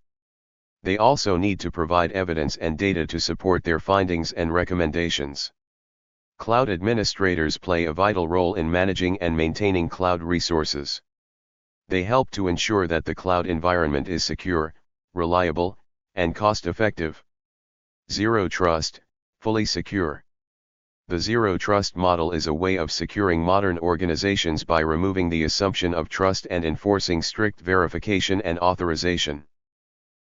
They also need to provide evidence and data to support their findings and recommendations. Cloud administrators play a vital role in managing and maintaining cloud resources. They help to ensure that the cloud environment is secure, reliable, and cost-effective. Zero Trust, fully secure. The Zero Trust model is a way of securing modern organizations by removing the assumption of trust and enforcing strict verification and authorization.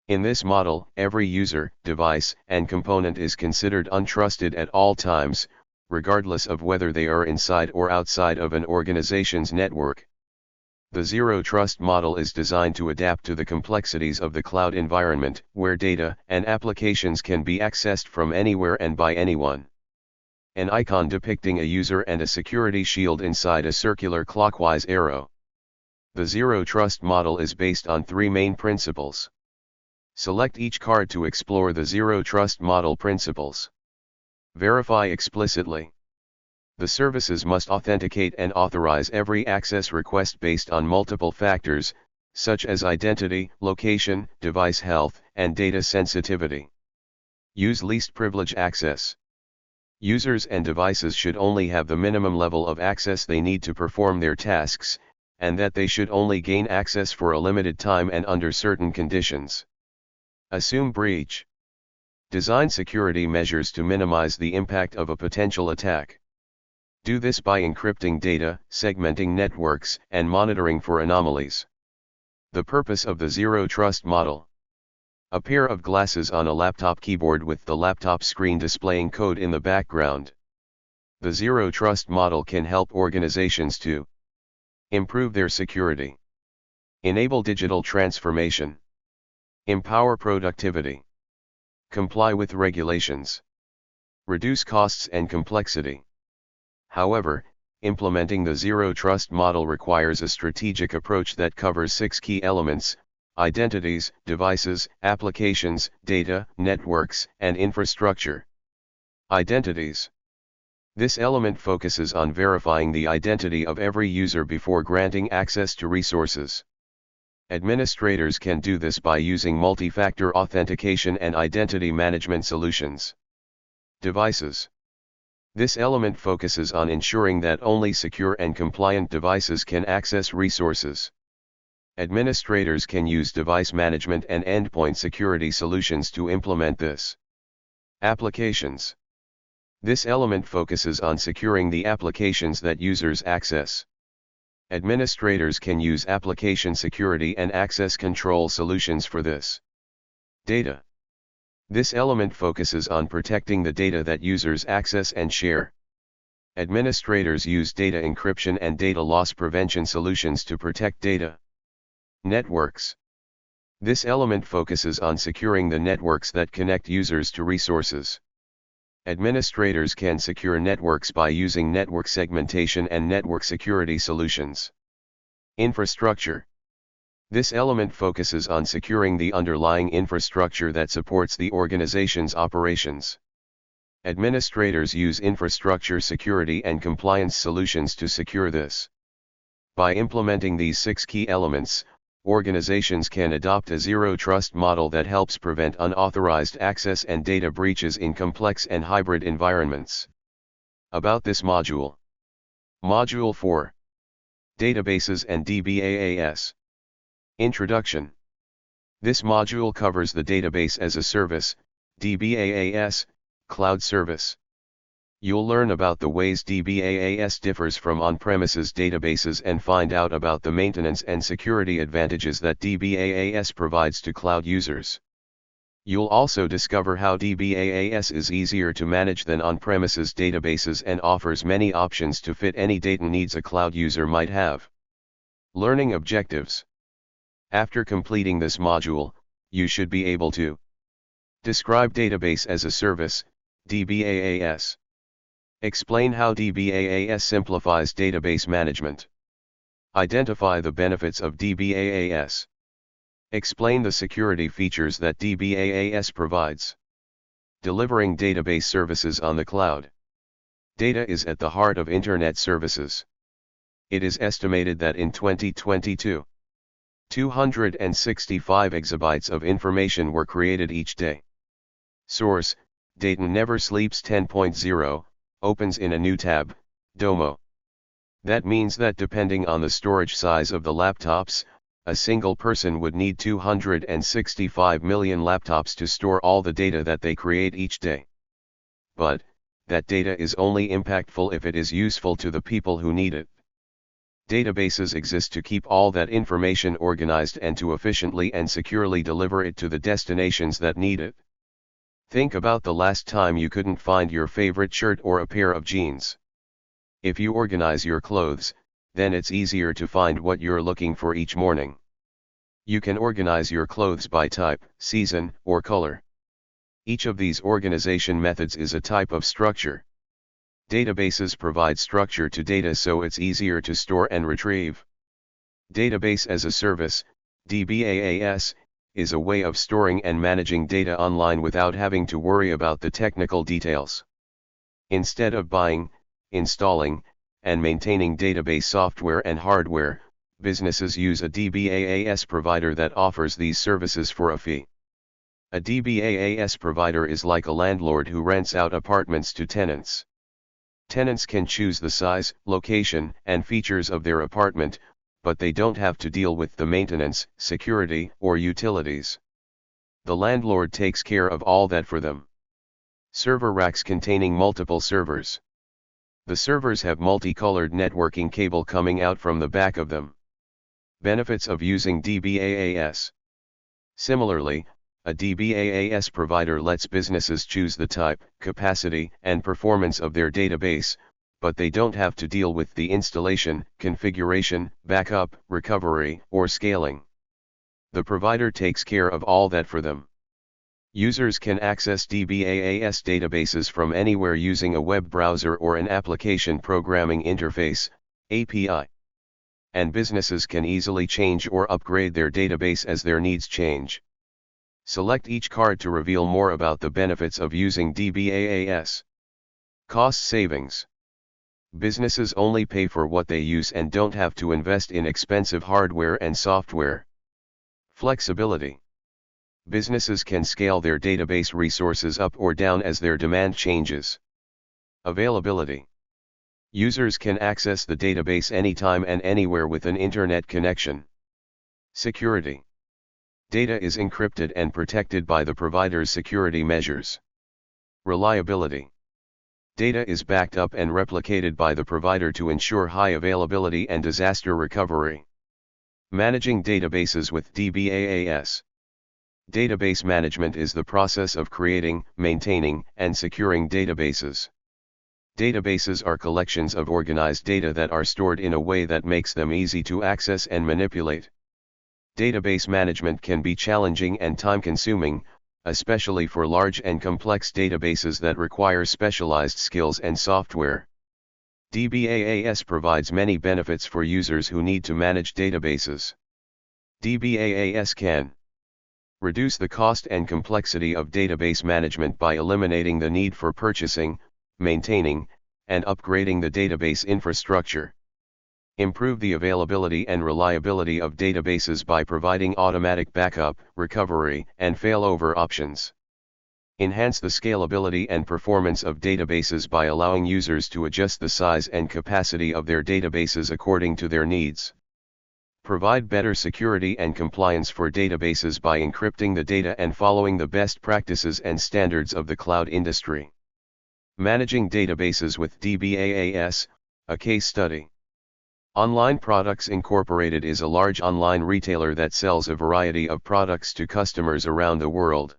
In this model, every user, device, and component is considered untrusted at all times, regardless of whether they are inside or outside of an organization's network. The Zero Trust model is designed to adapt to the complexities of the cloud environment, where data and applications can be accessed from anywhere and by anyone. An icon depicting a user and a security shield inside a circular clockwise arrow. The Zero Trust model is based on three main principles. Select each card to explore the Zero Trust model principles. Verify explicitly. The services must authenticate and authorize every access request based on multiple factors, such as identity, location, device health, and data sensitivity. Use least privilege access. Users and devices should only have the minimum level of access they need to perform their tasks, and that they should only gain access for a limited time and under certain conditions. Assume breach. Design security measures to minimize the impact of a potential attack. Do this by encrypting data, segmenting networks, and monitoring for anomalies. The purpose of the Zero Trust model. A pair of glasses on a laptop keyboard with the laptop screen displaying code in the background. The Zero Trust model can help organizations to improve their security, enable digital transformation, empower productivity, comply with regulations, reduce costs and complexity. However, implementing the Zero Trust model requires a strategic approach that covers 6 key elements: identities, devices, applications, data, networks, and infrastructure. Identities. This element focuses on verifying the identity of every user before granting access to resources. Administrators can do this by using multi-factor authentication and identity management solutions. Devices. This element focuses on ensuring that only secure and compliant devices can access resources. Administrators can use device management and endpoint security solutions to implement this. Applications. This element focuses on securing the applications that users access. Administrators can use application security and access control solutions for this. Data. This element focuses on protecting the data that users access and share. Administrators use data encryption and data loss prevention solutions to protect data. Networks. This element focuses on securing the networks that connect users to resources. Administrators can secure networks by using network segmentation and network security solutions. Infrastructure. This element focuses on securing the underlying infrastructure that supports the organization's operations. Administrators use infrastructure security and compliance solutions to secure this. By implementing these 6 key elements, organizations can adopt a zero-trust model that helps prevent unauthorized access and data breaches in complex and hybrid environments. About this module. Module 4. Databases and DBaaS. Introduction. This module covers the Database as a Service, DBaaS, cloud service. You'll learn about the ways DBaaS differs from on-premises databases and find out about the maintenance and security advantages that DBaaS provides to cloud users. You'll also discover how DBaaS is easier to manage than on-premises databases and offers many options to fit any data needs a cloud user might have. Learning objectives. After completing this module, you should be able to describe Database as a Service, DBaaS. Explain how DBaaS simplifies database management. Identify the benefits of DBaaS. Explain the security features that DBaaS provides. Delivering database services on the cloud. Data is at the heart of Internet services. It is estimated that in 2022, 265 exabytes of information were created each day. Source: Data Never Sleeps 10.0. Opens in a new tab, Domo. That means that depending on the storage size of the laptops, a single person would need 265 million laptops to store all the data that they create each day. But, that data is only impactful if it is useful to the people who need it. Databases exist to keep all that information organized and to efficiently and securely deliver it to the destinations that need it. Think about the last time you couldn't find your favorite shirt or a pair of jeans. If you organize your clothes, then it's easier to find what you're looking for each morning. You can organize your clothes by type, season, or color. Each of these organization methods is a type of structure. Databases provide structure to data so it's easier to store and retrieve. Database as a Service, DBaaS, is a way of storing and managing data online without having to worry about the technical details. Instead of buying, installing, and maintaining database software and hardware, businesses use a DBaaS provider that offers these services for a fee. A DBaaS provider is like a landlord who rents out apartments to tenants. Tenants can choose the size, location, and features of their apartment, but they don't have to deal with the maintenance, security, or utilities. The landlord takes care of all that for them. Server racks containing multiple servers. The servers have multicolored networking cable coming out from the back of them. Benefits of using DBaaS. Similarly, a DBaaS provider lets businesses choose the type, capacity, and performance of their database, but they don't have to deal with the installation, configuration, backup, recovery, or scaling. The provider takes care of all that for them. Users can access DBaaS databases from anywhere using a web browser or an application programming interface, API. And businesses can easily change or upgrade their database as their needs change. Select each card to reveal more about the benefits of using DBaaS. Cost savings. Businesses only pay for what they use and don't have to invest in expensive hardware and software. Flexibility. Businesses can scale their database resources up or down as their demand changes. Availability. Users can access the database anytime and anywhere with an internet connection. Security. Data is encrypted and protected by the provider's security measures. Reliability. Data is backed up and replicated by the provider to ensure high availability and disaster recovery. Managing databases with DBaaS. Database management is the process of creating, maintaining, and securing databases. Databases are collections of organized data that are stored in a way that makes them easy to access and manipulate. Database management can be challenging and time-consuming, especially for large and complex databases that require specialized skills and software. DBaaS provides many benefits for users who need to manage databases. DBaaS can reduce the cost and complexity of database management by eliminating the need for purchasing, maintaining, and upgrading the database infrastructure. Improve the availability and reliability of databases by providing automatic backup, recovery, and failover options. Enhance the scalability and performance of databases by allowing users to adjust the size and capacity of their databases according to their needs. Provide better security and compliance for databases by encrypting the data and following the best practices and standards of the cloud industry. Managing databases with DBaaS, a case study. Online Products Incorporated is a large online retailer that sells a variety of products to customers around the world.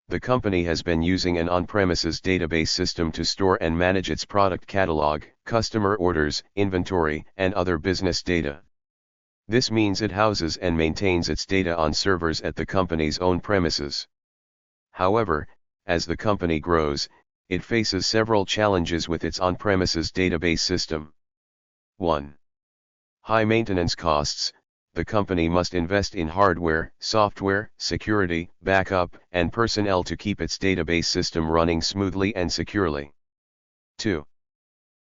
The company has been using an on-premises database system to store and manage its product catalog, customer orders, inventory, and other business data. This means it houses and maintains its data on servers at the company's own premises. However, as the company grows, it faces several challenges with its on-premises database system. 1. High maintenance costs. The company must invest in hardware, software, security, backup, and personnel to keep its database system running smoothly and securely. 2.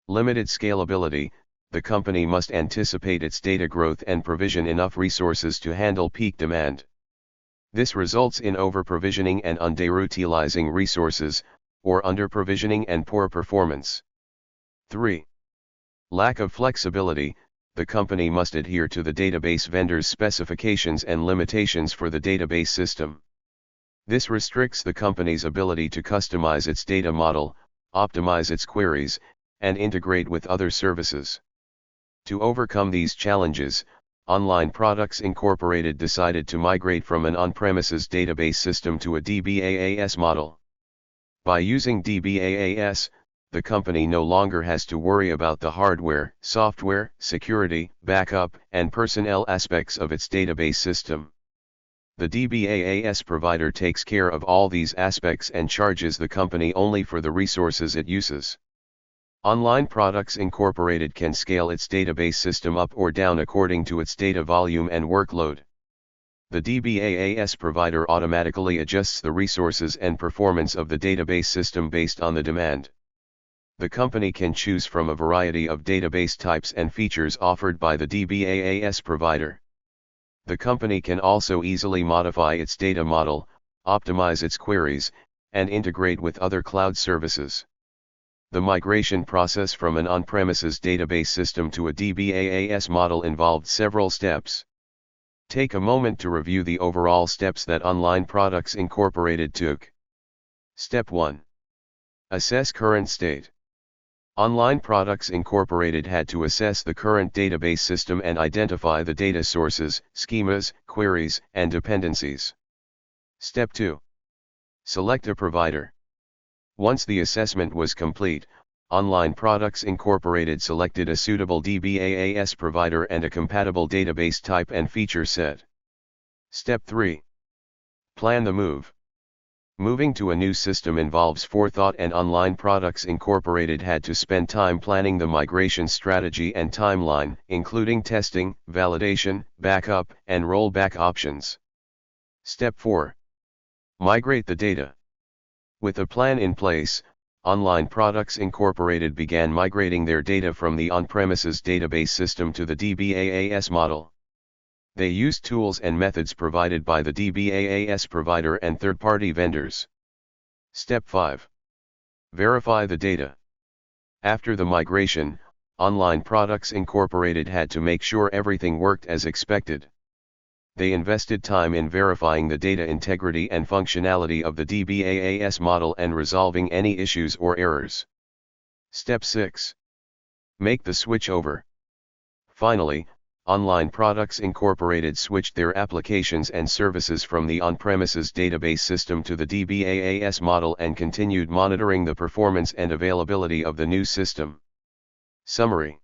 Limited scalability. The company must anticipate its data growth and provision enough resources to handle peak demand. This results in over-provisioning and underutilizing resources, or under-provisioning and poor performance. 3. Lack of flexibility. The company must adhere to the database vendor's specifications and limitations for the database system. This restricts the company's ability to customize its data model, optimize its queries, and integrate with other services. To overcome these challenges, Online Products Incorporated decided to migrate from an on-premises database system to a DBaaS model. By using DBaaS, the company no longer has to worry about the hardware, software, security, backup, and personnel aspects of its database system. The DBaaS provider takes care of all these aspects and charges the company only for the resources it uses. Online Products Incorporated can scale its database system up or down according to its data volume and workload. The DBaaS provider automatically adjusts the resources and performance of the database system based on the demand. The company can choose from a variety of database types and features offered by the DBaaS provider. The company can also easily modify its data model, optimize its queries, and integrate with other cloud services. The migration process from an on-premises database system to a DBaaS model involved several steps. Take a moment to review the overall steps that Online Products Incorporated took. Step 1. Assess current state. Online Products Incorporated had to assess the current database system and identify the data sources, schemas, queries, and dependencies. Step 2. Select a provider. Once the assessment was complete, Online Products Incorporated selected a suitable DBaaS provider and a compatible database type and feature set. Step 3. Plan the move. Moving to a new system involves forethought, and Online Products Incorporated had to spend time planning the migration strategy and timeline, including testing, validation, backup, and rollback options. Step 4. Migrate the data. With a plan in place, Online Products Incorporated began migrating their data from the on-premises database system to the DBaaS model. They use tools and methods provided by the DBaaS provider and third-party vendors. Step 5. Verify the data. After the migration, Online Products Incorporated had to make sure everything worked as expected. They invested time in verifying the data integrity and functionality of the DBaaS model and resolving any issues or errors. Step 6. Make the switch over. Finally, Online Products Incorporated switched their applications and services from the on-premises database system to the DBaaS model and continued monitoring the performance and availability of the new system. Summary.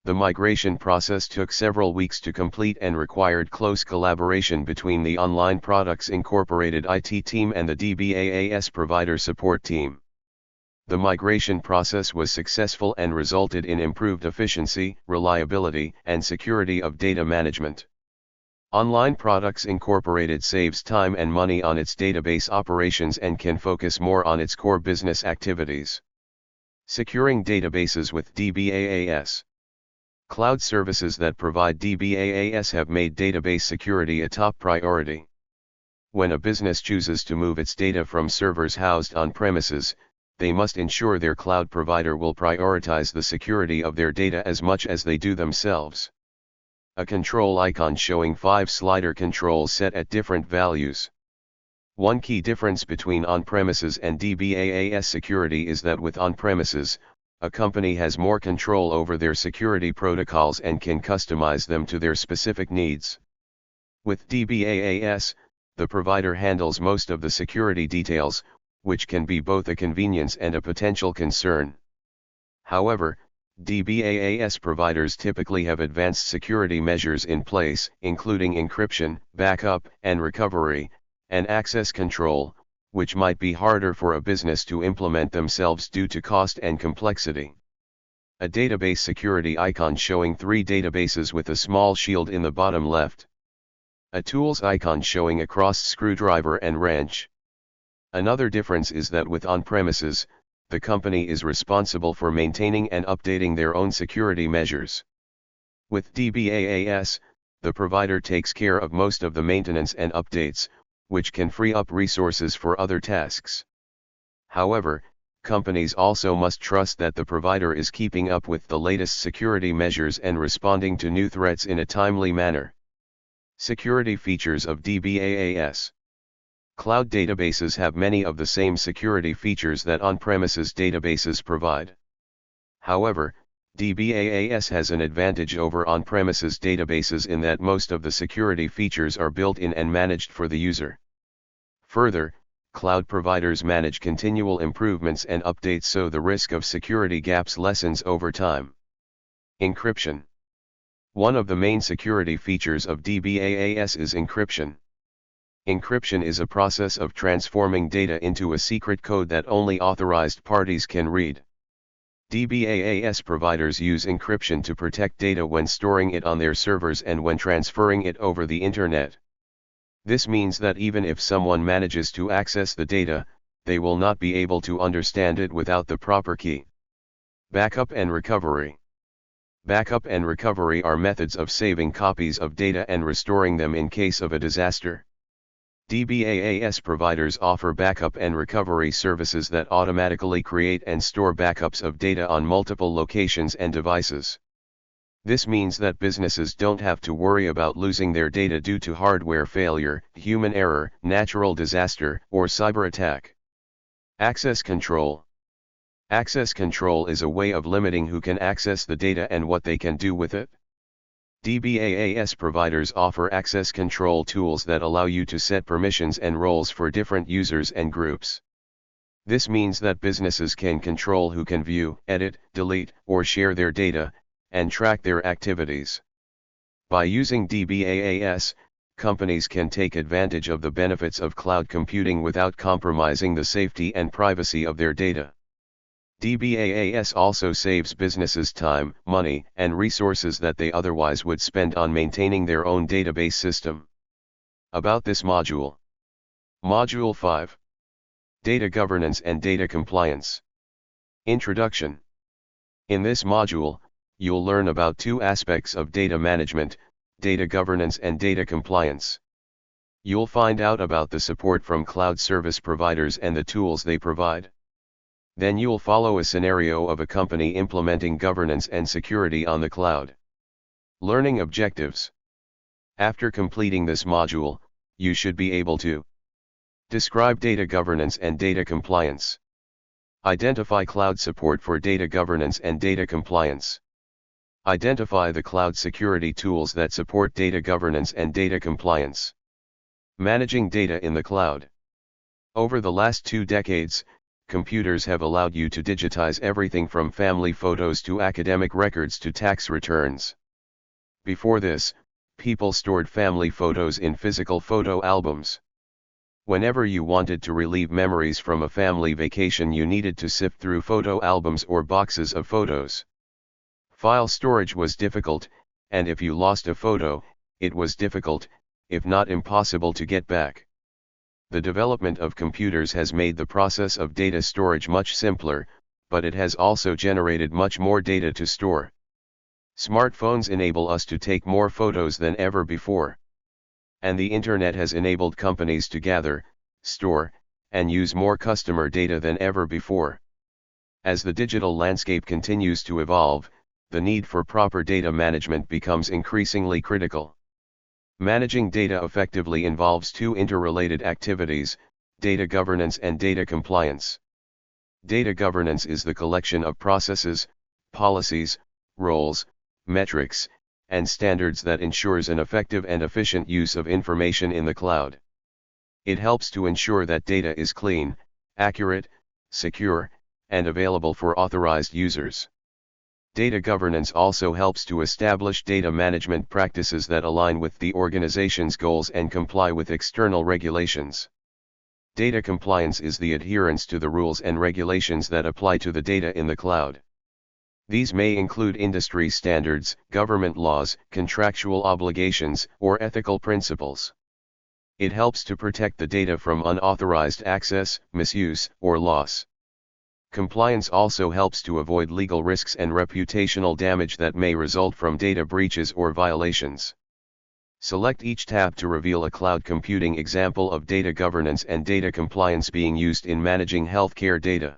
The migration process took several weeks to complete and required close collaboration between the Online Products Incorporated IT team and the DBaaS provider support team. The migration process was successful and resulted in improved efficiency, reliability, and security of data management. Online Products Incorporated saves time and money on its database operations and can focus more on its core business activities. Securing databases with DBaaS. Cloud services that provide DBaaS have made database security a top priority. When a business chooses to move its data from servers housed on premises, they must ensure their cloud provider will prioritize the security of their data as much as they do themselves. A control icon showing 5 slider controls set at different values. One key difference between on-premises and DBaaS security is that with on-premises, a company has more control over their security protocols and can customize them to their specific needs. With DBaaS, the provider handles most of the security details, which can be both a convenience and a potential concern. However, DBaaS providers typically have advanced security measures in place, including encryption, backup and recovery, and access control, which might be harder for a business to implement themselves due to cost and complexity. A database security icon showing 3 databases with a small shield in the bottom left. A tools icon showing a crossed screwdriver and wrench. Another difference is that with on-premises, the company is responsible for maintaining and updating their own security measures. With DBaaS, the provider takes care of most of the maintenance and updates, which can free up resources for other tasks. However, companies also must trust that the provider is keeping up with the latest security measures and responding to new threats in a timely manner. Security features of DBaaS. Cloud databases have many of the same security features that on-premises databases provide. However, DBaaS has an advantage over on-premises databases in that most of the security features are built in and managed for the user. Further, cloud providers manage continual improvements and updates, so the risk of security gaps lessens over time. Encryption. One of the main security features of DBaaS is encryption. Encryption is a process of transforming data into a secret code that only authorized parties can read. DBaaS providers use encryption to protect data when storing it on their servers and when transferring it over the internet. This means that even if someone manages to access the data, they will not be able to understand it without the proper key. Backup and recovery. Backup and recovery are methods of saving copies of data and restoring them in case of a disaster. DBaaS providers offer backup and recovery services that automatically create and store backups of data on multiple locations and devices. This means that businesses don't have to worry about losing their data due to hardware failure, human error, natural disaster, or cyber attack. Access control. Access control is a way of limiting who can access the data and what they can do with it. DBaaS providers offer access control tools that allow you to set permissions and roles for different users and groups. This means that businesses can control who can view, edit, delete, or share their data, and track their activities. By using DBaaS, companies can take advantage of the benefits of cloud computing without compromising the safety and privacy of their data. DBaaS also saves businesses time, money, and resources that they otherwise would spend on maintaining their own database system. About this module. Module 5. Data Governance and Data Compliance. Introduction. In this module, you'll learn about 2 aspects of data management: data governance and data compliance. You'll find out about the support from cloud service providers and the tools they provide. Then you'll follow a scenario of a company implementing governance and security on the cloud. Learning objectives. After completing this module, you should be able to describe data governance and data compliance. Identify cloud support for data governance and data compliance. Identify the cloud security tools that support data governance and data compliance. Managing data in the cloud. Over the last 2 decades, computers have allowed you to digitize everything from family photos to academic records to tax returns. Before this, people stored family photos in physical photo albums. Whenever you wanted to relieve memories from a family vacation, you needed to sift through photo albums or boxes of photos. File storage was difficult, and if you lost a photo, it was difficult, if not impossible, to get back. The development of computers has made the process of data storage much simpler, but it has also generated much more data to store. Smartphones enable us to take more photos than ever before. And the internet has enabled companies to gather, store, and use more customer data than ever before. As the digital landscape continues to evolve, the need for proper data management becomes increasingly critical. Managing data effectively involves 2 interrelated activities: data governance and data compliance. Data governance is the collection of processes, policies, roles, metrics, and standards that ensures an effective and efficient use of information in the cloud. It helps to ensure that data is clean, accurate, secure, and available for authorized users. Data governance also helps to establish data management practices that align with the organization's goals and comply with external regulations. Data compliance is the adherence to the rules and regulations that apply to the data in the cloud. These may include industry standards, government laws, contractual obligations, or ethical principles. It helps to protect the data from unauthorized access, misuse, or loss. Compliance also helps to avoid legal risks and reputational damage that may result from data breaches or violations. Select each tab to reveal a cloud computing example of data governance and data compliance being used in managing healthcare data.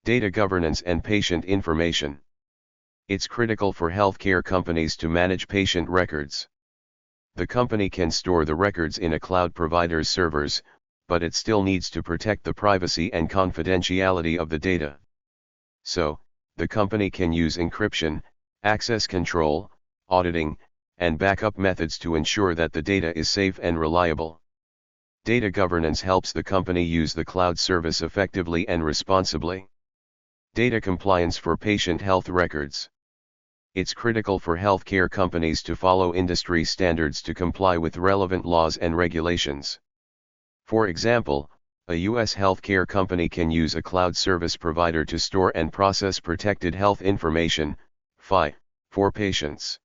Data governance and patient information. It's critical for healthcare companies to manage patient records. The company can store the records in a cloud provider's servers, but it still needs to protect the privacy and confidentiality of the data. So, the company can use encryption, access control, auditing, and backup methods to ensure that the data is safe and reliable. Data governance helps the company use the cloud service effectively and responsibly. Data compliance for patient health records. It's critical for healthcare companies to follow industry standards to comply with relevant laws and regulations. For example, a U.S. healthcare company can use a cloud service provider to store and process protected health information, (PHI), for patients.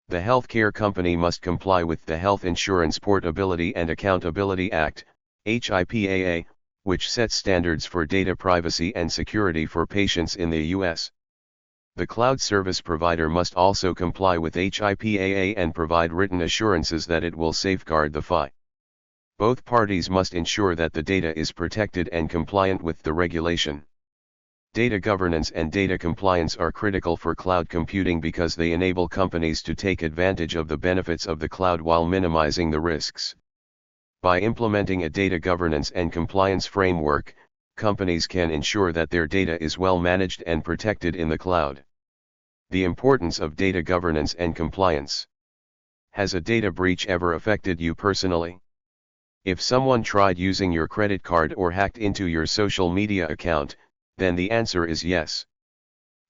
The healthcare company must comply with the Health Insurance Portability and Accountability Act, HIPAA, which sets standards for data privacy and security for patients in the U.S. The cloud service provider must also comply with HIPAA and provide written assurances that it will safeguard the PHI. Both parties must ensure that the data is protected and compliant with the regulation. Data governance and data compliance are critical for cloud computing because they enable companies to take advantage of the benefits of the cloud while minimizing the risks. By implementing a data governance and compliance framework, companies can ensure that their data is well managed and protected in the cloud. The importance of data governance and compliance. Has a data breach ever affected you personally? If someone tried using your credit card or hacked into your social media account, then the answer is yes.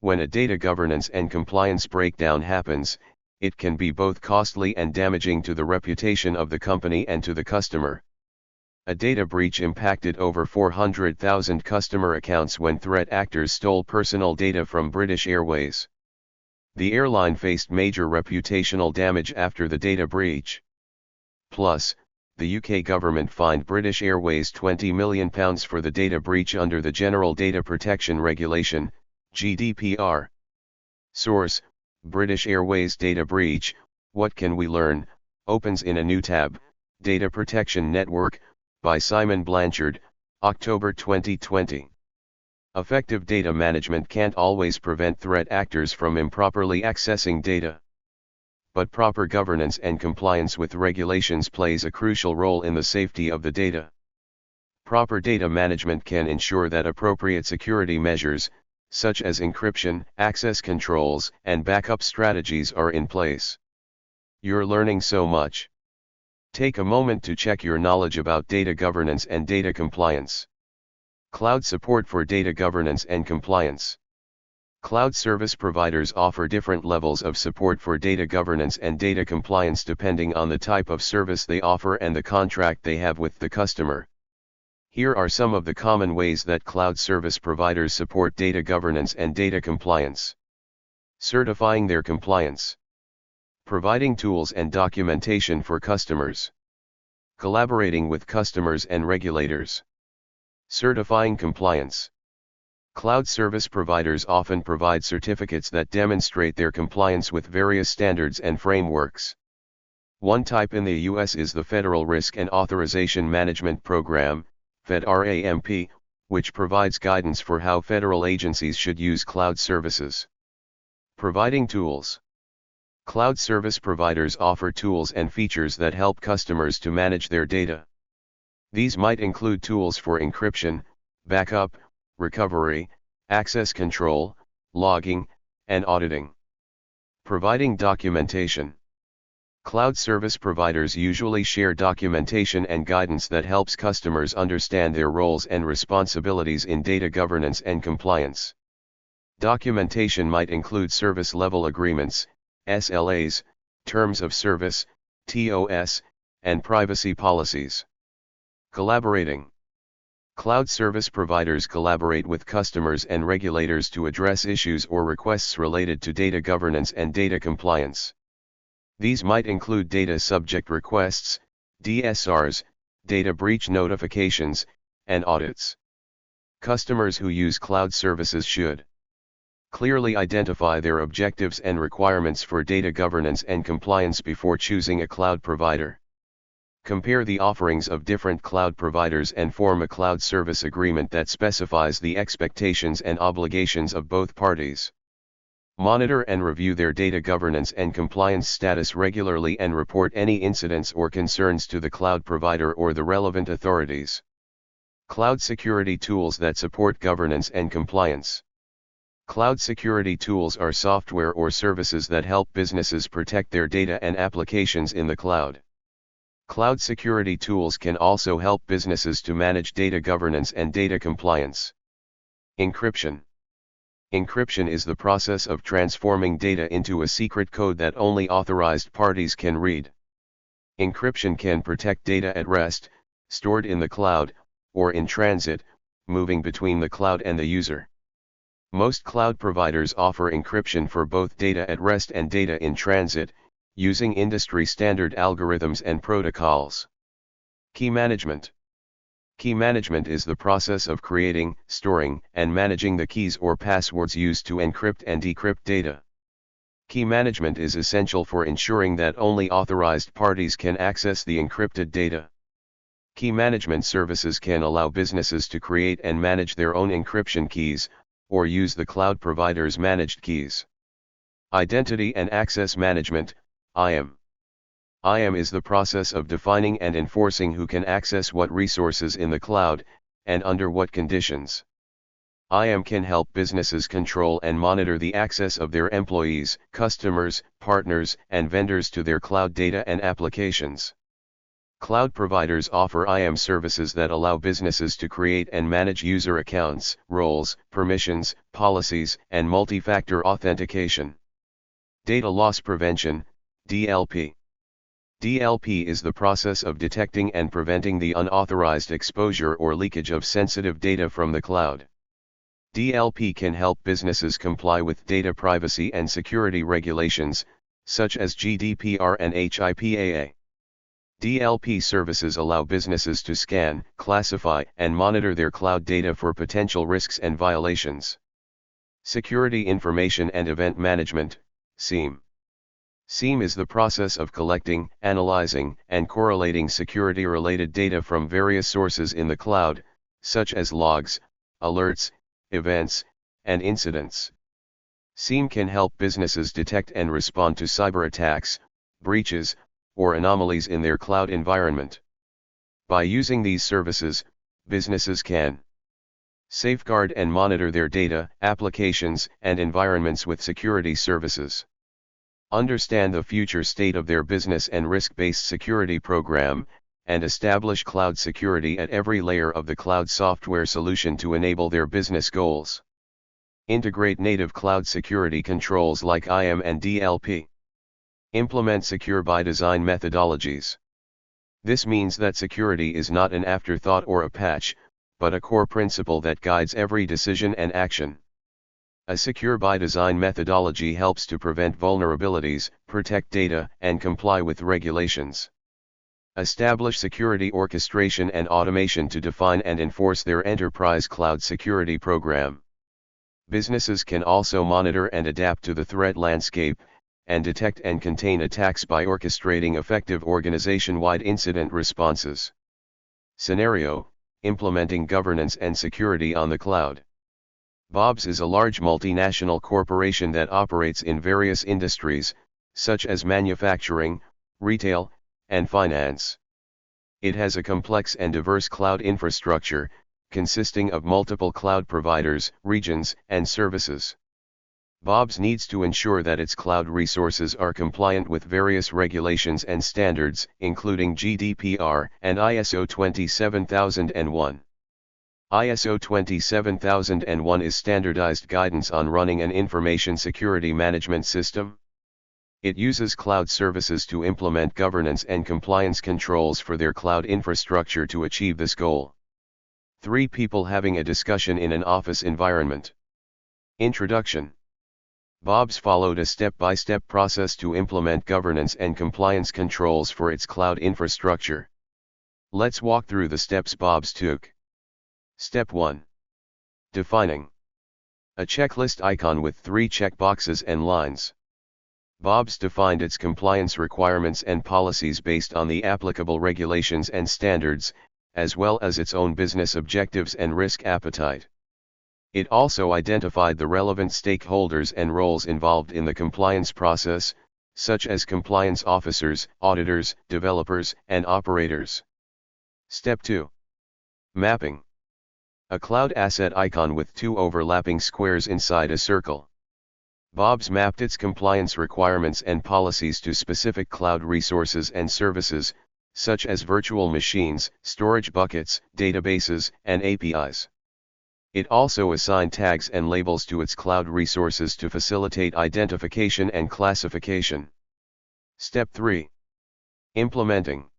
When a data governance and compliance breakdown happens, it can be both costly and damaging to the reputation of the company and to the customer. A data breach impacted over 400,000 customer accounts when threat actors stole personal data from British Airways. The airline faced major reputational damage after the data breach. Plus, the UK government fined British Airways £20 million for the data breach under the General Data Protection Regulation, GDPR. Source: British Airways data breach, What Can We Learn? Opens in a new tab, Data Protection Network, by Simon Blanchard, October 2020. Effective data management can't always prevent threat actors from improperly accessing data. But proper governance and compliance with regulations plays a crucial role in the safety of the data. Proper data management can ensure that appropriate security measures, such as encryption, access controls, and backup strategies are in place. You're learning so much. Take a moment to check your knowledge about data governance and data compliance. Cloud support for data governance and compliance. Cloud service providers offer different levels of support for data governance and data compliance depending on the type of service they offer and the contract they have with the customer. Here are some of the common ways that cloud service providers support data governance and data compliance. Certifying their compliance. Providing tools and documentation for customers. Collaborating with customers and regulators. Certifying compliance. Cloud service providers often provide certificates that demonstrate their compliance with various standards and frameworks. One type in the US is the Federal Risk and Authorization Management Program, FedRAMP, which provides guidance for how federal agencies should use cloud services. Providing tools. Cloud service providers offer tools and features that help customers to manage their data. These might include tools for encryption, backup, recovery, access control, logging, and auditing. Providing documentation. Cloud service providers usually share documentation and guidance that helps customers understand their roles and responsibilities in data governance and compliance. Documentation might include service level agreements, SLAs, terms of service, TOS, and privacy policies. Collaborating. Cloud service providers collaborate with customers and regulators to address issues or requests related to data governance and data compliance. These might include data subject requests, DSRs, data breach notifications, and audits. Customers who use cloud services should clearly identify their objectives and requirements for data governance and compliance before choosing a cloud provider. Compare the offerings of different cloud providers and form a cloud service agreement that specifies the expectations and obligations of both parties. Monitor and review their data governance and compliance status regularly and report any incidents or concerns to the cloud provider or the relevant authorities. Cloud security tools that support governance and compliance. Cloud security tools are software or services that help businesses protect their data and applications in the cloud. Cloud security tools can also help businesses to manage data governance and data compliance. Encryption. Encryption is the process of transforming data into a secret code that only authorized parties can read. Encryption can protect data at rest, stored in the cloud, or in transit, moving between the cloud and the user. Most cloud providers offer encryption for both data at rest and data in transit, using industry-standard algorithms and protocols. Key management. Key management is the process of creating, storing, and managing the keys or passwords used to encrypt and decrypt data. Key management is essential for ensuring that only authorized parties can access the encrypted data. Key management services can allow businesses to create and manage their own encryption keys, or use the cloud provider's managed keys. Identity and access management, IAM. IAM is the process of defining and enforcing who can access what resources in the cloud, and under what conditions. IAM can help businesses control and monitor the access of their employees, customers, partners, and vendors to their cloud data and applications. Cloud providers offer IAM services that allow businesses to create and manage user accounts, roles, permissions, policies, and multi-factor authentication. Data loss prevention, DLP. DLP is the process of detecting and preventing the unauthorized exposure or leakage of sensitive data from the cloud. DLP can help businesses comply with data privacy and security regulations, such as GDPR and HIPAA. DLP services allow businesses to scan, classify, and monitor their cloud data for potential risks and violations. Security Information and Event Management, SIEM. SIEM is the process of collecting, analyzing, and correlating security-related data from various sources in the cloud, such as logs, alerts, events, and incidents. SIEM can help businesses detect and respond to cyber attacks, breaches, or anomalies in their cloud environment. By using these services, businesses can safeguard and monitor their data, applications, and environments with security services. Understand the future state of their business and risk-based security program, and establish cloud security at every layer of the cloud software solution to enable their business goals. Integrate native cloud security controls like IAM and DLP. Implement secure by design methodologies. This means that security is not an afterthought or a patch, but a core principle that guides every decision and action. A secure by design methodology helps to prevent vulnerabilities, protect data, and comply with regulations. Establish security orchestration and automation to define and enforce their enterprise cloud security program. Businesses can also monitor and adapt to the threat landscape, and detect and contain attacks by orchestrating effective organization-wide incident responses. Scenario: implementing governance and security on the cloud. DBaaS is a large multinational corporation that operates in various industries, such as manufacturing, retail, and finance. It has a complex and diverse cloud infrastructure, consisting of multiple cloud providers, regions, and services. DBaaS needs to ensure that its cloud resources are compliant with various regulations and standards, including GDPR and ISO 27001. ISO 27001 is standardized guidance on running an information security management system. It uses cloud services to implement governance and compliance controls for their cloud infrastructure to achieve this goal. 3 people having a discussion in an office environment. Introduction. DBaaS followed a step-by-step process to implement governance and compliance controls for its cloud infrastructure. Let's walk through the steps DBaaS took. Step 1. Defining a checklist icon with 3 checkboxes and lines. DBaaS defined its compliance requirements and policies based on the applicable regulations and standards, as well as its own business objectives and risk appetite. It also identified the relevant stakeholders and roles involved in the compliance process, such as compliance officers, auditors, developers, and operators. Step 2. Mapping a cloud asset icon with 2 overlapping squares inside a circle. DBaaS mapped its compliance requirements and policies to specific cloud resources and services, such as virtual machines, storage buckets, databases, and APIs. It also assigned tags and labels to its cloud resources to facilitate identification and classification. Step 3. Implementing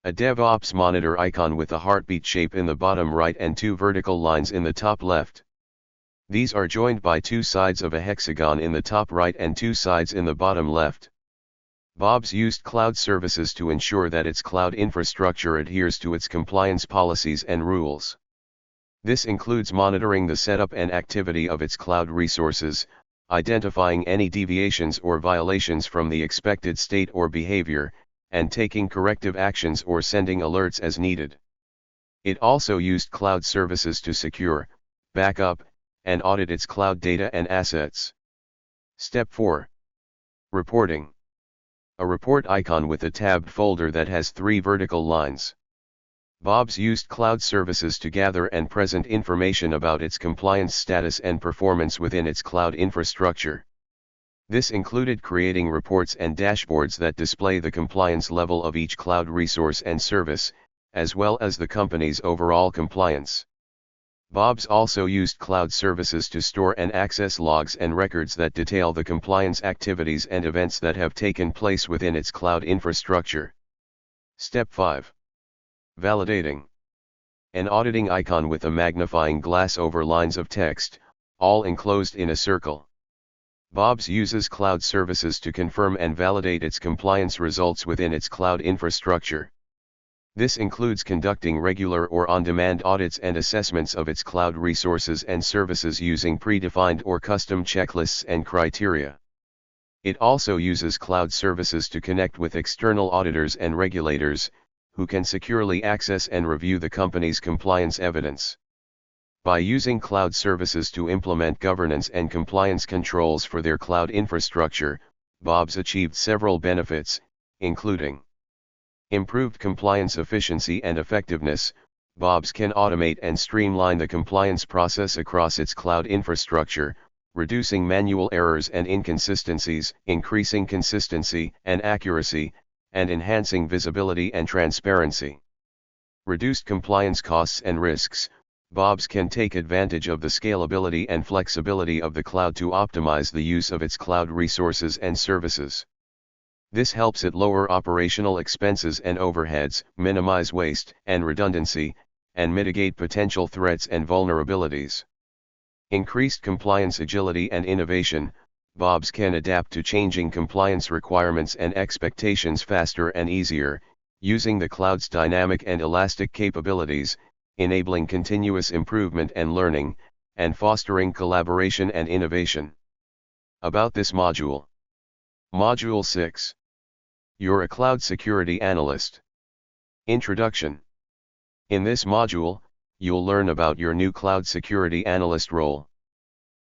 a DevOps monitor icon with a heartbeat shape in the bottom right and 2 vertical lines in the top left. These are joined by 2 sides of a hexagon in the top right and 2 sides in the bottom left. DBaaS used cloud services to ensure that its cloud infrastructure adheres to its compliance policies and rules. This includes monitoring the setup and activity of its cloud resources, identifying any deviations or violations from the expected state or behavior, and taking corrective actions or sending alerts as needed. It also used cloud services to secure, backup, and audit its cloud data and assets. Step 4. Reporting a report icon with a tabbed folder that has 3 vertical lines. DBaaS used cloud services to gather and present information about its compliance status and performance within its cloud infrastructure. This included creating reports and dashboards that display the compliance level of each cloud resource and service, as well as the company's overall compliance. DBaaS also used cloud services to store and access logs and records that detail the compliance activities and events that have taken place within its cloud infrastructure. Step 5. Validating an auditing icon with a magnifying glass over lines of text, all enclosed in a circle. DBaaS uses cloud services to confirm and validate its compliance results within its cloud infrastructure. This includes conducting regular or on-demand audits and assessments of its cloud resources and services using predefined or custom checklists and criteria. It also uses cloud services to connect with external auditors and regulators, who can securely access and review the company's compliance evidence. By using cloud services to implement governance and compliance controls for their cloud infrastructure, Bob's achieved several benefits, including improved compliance efficiency and effectiveness. Bob's can automate and streamline the compliance process across its cloud infrastructure, reducing manual errors and inconsistencies, increasing consistency and accuracy, and enhancing visibility and transparency. Reduced compliance costs and risks. Bob's can take advantage of the scalability and flexibility of the cloud to optimize the use of its cloud resources and services. This helps it lower operational expenses and overheads, minimize waste and redundancy, and mitigate potential threats and vulnerabilities. Increased compliance agility and innovation. Bob's can adapt to changing compliance requirements and expectations faster and easier, using the cloud's dynamic and elastic capabilities, enabling continuous improvement and learning, and fostering collaboration and innovation. About this module. Module 6. You're a Cloud Security Analyst. Introduction. In this module, you'll learn about your new Cloud Security Analyst role.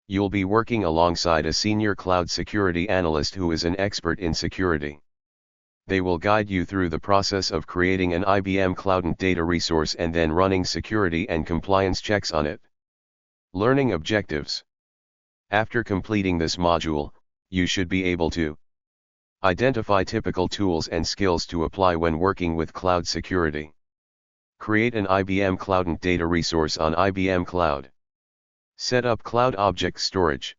You'll be working alongside a senior Cloud Security Analyst who is an expert in security. They will guide you through the process of creating an IBM Cloudant data resource and then running security and compliance checks on it. Learning objectives. After completing this module, you should be able to identify typical tools and skills to apply when working with cloud security. Create an IBM Cloudant data resource on IBM Cloud. Set up cloud object storage.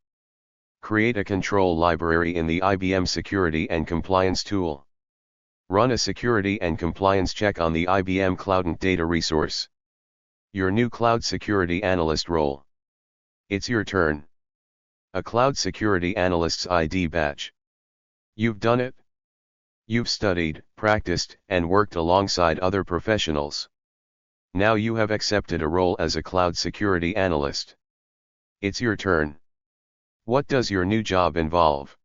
Create a control library in the IBM Security and Compliance tool. Run a security and compliance check on the IBM Cloudant data resource. Your new Cloud Security Analyst role. It's your turn. A Cloud Security Analyst's ID badge. You've done it. You've studied, practiced, and worked alongside other professionals. Now you have accepted a role as a Cloud Security Analyst. It's your turn. What does your new job involve?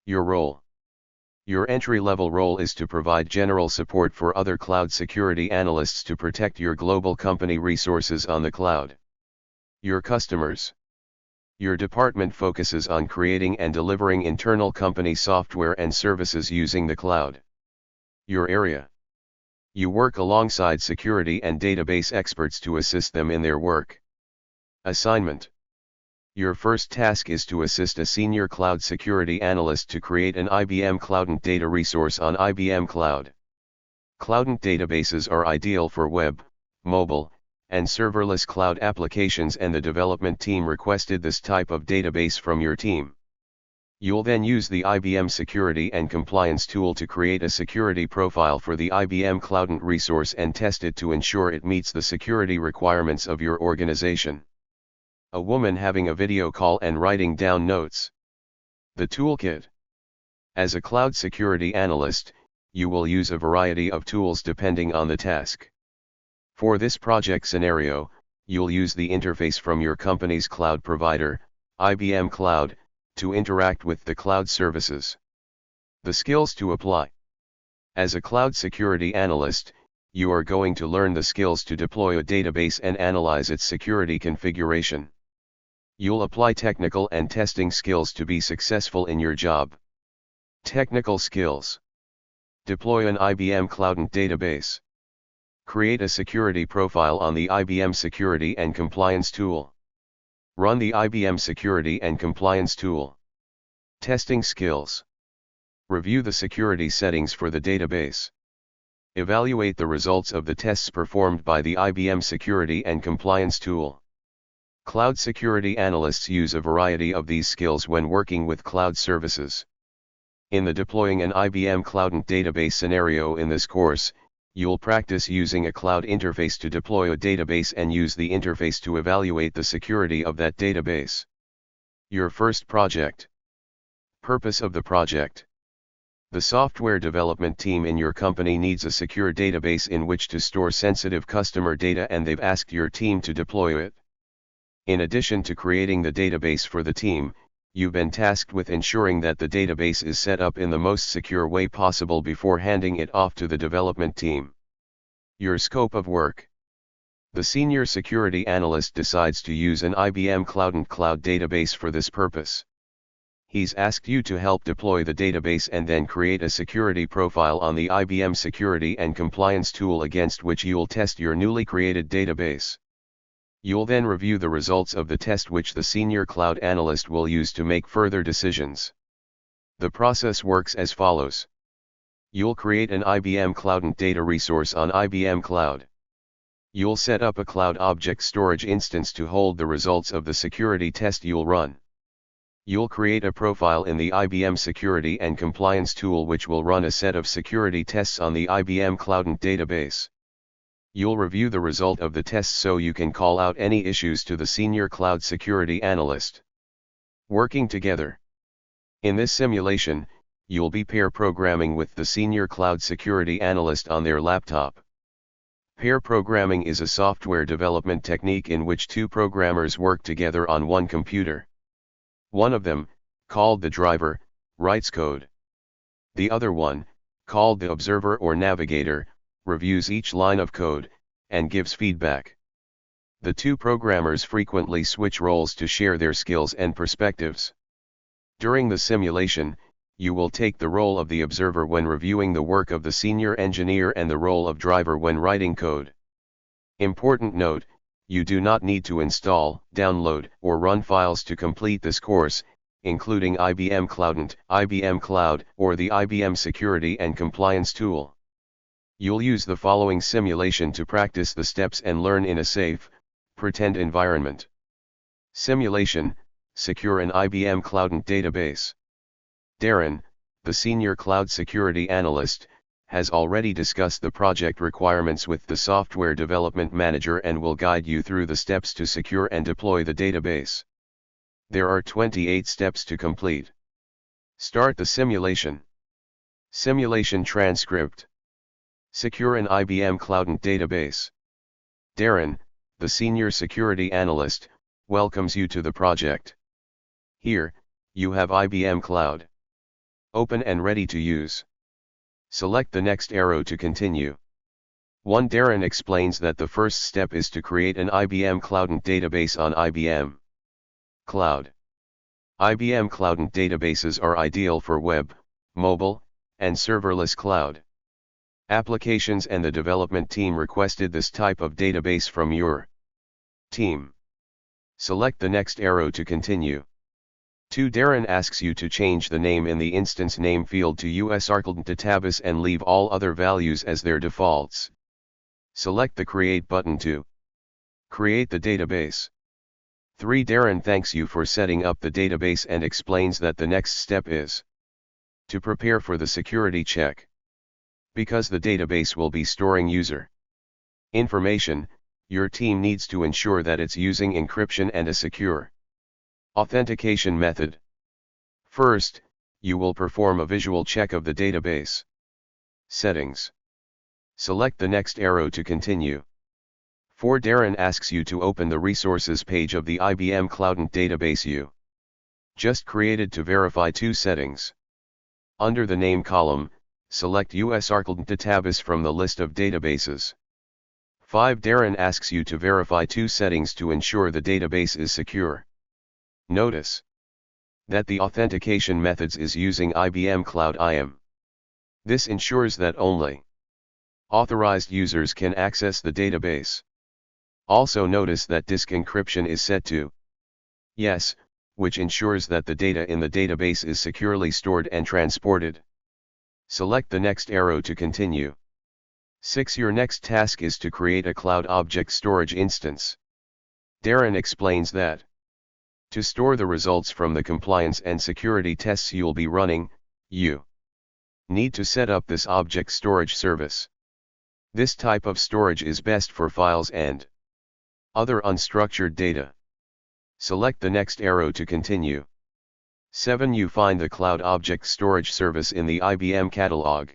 Your role. Your entry-level role is to provide general support for other cloud security analysts to protect your global company resources on the cloud. Your customers. Your department focuses on creating and delivering internal company software and services using the cloud. Your area. You work alongside security and database experts to assist them in their work. Assignment. Your first task is to assist a senior cloud security analyst to create an IBM Cloudant data resource on IBM Cloud. Cloudant databases are ideal for web, mobile, and serverless cloud applications, and the development team requested this type of database from your team. You'll then use the IBM Security and Compliance tool to create a security profile for the IBM Cloudant resource and test it to ensure it meets the security requirements of your organization. A woman having a video call and writing down notes. The toolkit. As a cloud security analyst, you will use a variety of tools depending on the task. For this project scenario, you'll use the interface from your company's cloud provider, IBM Cloud, to interact with the cloud services. The skills to apply. As a cloud security analyst, you are going to learn the skills to deploy a database and analyze its security configuration. You'll apply technical and testing skills to be successful in your job. Technical skills. Deploy an IBM Cloudant database. Create a security profile on the IBM Security and Compliance tool. Run the IBM Security and Compliance tool. Testing skills. Review the security settings for the database. Evaluate the results of the tests performed by the IBM Security and Compliance tool. Cloud security analysts use a variety of these skills when working with cloud services. In the deploying an IBM Cloudant database scenario in this course, you'll practice using a cloud interface to deploy a database and use the interface to evaluate the security of that database. Your first project. Purpose of the project. The software development team in your company needs a secure database in which to store sensitive customer data, and they've asked your team to deploy it. In addition to creating the database for the team, you've been tasked with ensuring that the database is set up in the most secure way possible before handing it off to the development team. Your scope of work. The senior security analyst decides to use an IBM Cloudant cloud database for this purpose. He's asked you to help deploy the database and then create a security profile on the IBM Security and Compliance tool against which you'll test your newly created database. You'll then review the results of the test which the senior cloud analyst will use to make further decisions. The process works as follows. You'll create an IBM Cloudant data resource on IBM Cloud. You'll set up a cloud object storage instance to hold the results of the security test you'll run. You'll create a profile in the IBM Security and Compliance tool which will run a set of security tests on the IBM Cloudant database. You'll review the result of the tests so you can call out any issues to the senior cloud security analyst. Working together. In this simulation, you'll be pair programming with the senior cloud security analyst on their laptop. Pair programming is a software development technique in which two programmers work together on one computer. One of them, called the driver, writes code. The other one, called the observer or navigator, reviews each line of code, and gives feedback. The two programmers frequently switch roles to share their skills and perspectives. During the simulation, you will take the role of the observer when reviewing the work of the senior engineer and the role of driver when writing code. Important note, you do not need to install, download, or run files to complete this course, including IBM Cloudant, IBM Cloud, or the IBM Security and Compliance tool. You'll use the following simulation to practice the steps and learn in a safe, pretend environment. Simulation, secure an IBM Cloudant database. Darren, the senior cloud security analyst, has already discussed the project requirements with the software development manager and will guide you through the steps to secure and deploy the database. There are 28 steps to complete. Start the simulation. Simulation transcript. Secure an IBM Cloudant database. Darren, the senior security analyst, welcomes you to the project. Here, you have IBM Cloud. Open and ready to use. Select the next arrow to continue. 1. Darren explains that the first step is to create an IBM Cloudant database on IBM Cloud. IBM Cloudant databases are ideal for web, mobile, and serverless cloud applications, and the development team requested this type of database from your team. Select the next arrow to continue. 2. Darren asks you to change the name in the instance name field to US Cloudant database and leave all other values as their defaults. Select the Create button to create the database. 3. Darren thanks you for setting up the database and explains that the next step is to prepare for the security check. Because the database will be storing user information, your team needs to ensure that it's using encryption and a secure authentication method. First, you will perform a visual check of the database. Settings. Select the next arrow to continue. 4. Darren asks you to open the resources page of the IBM Cloudant database you just created to verify 2 settings. Under the name column, select US Cloudant database from the list of databases. 5. Darren asks you to verify 2 settings to ensure the database is secure. Notice that the authentication methods is using IBM Cloud IAM. This ensures that only authorized users can access the database. Also notice that disk encryption is set to yes, which ensures that the data in the database is securely stored and transported. Select the next arrow to continue. 6. Your next task is to create a cloud object storage instance. Darren explains that to store the results from the compliance and security tests you'll be running, you need to set up this object storage service. This type of storage is best for files and other unstructured data. Select the next arrow to continue. 7. You find the Cloud Object Storage Service in the IBM catalog.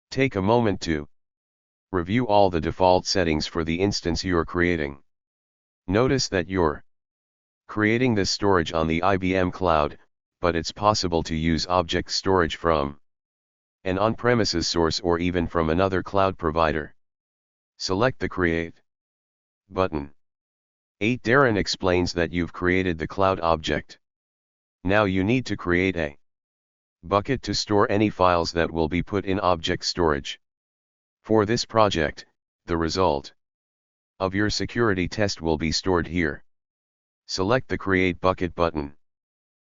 Take a moment to review all the default settings for the instance you're creating. Notice that your Creating this storage on the IBM Cloud, but it's possible to use object storage from an on-premises source or even from another cloud provider. Select the Create button. 8. Darren explains that you've created the cloud object. Now you need to create a bucket to store any files that will be put in object storage. For this project, the result of your security test will be stored here. Select the Create Bucket button.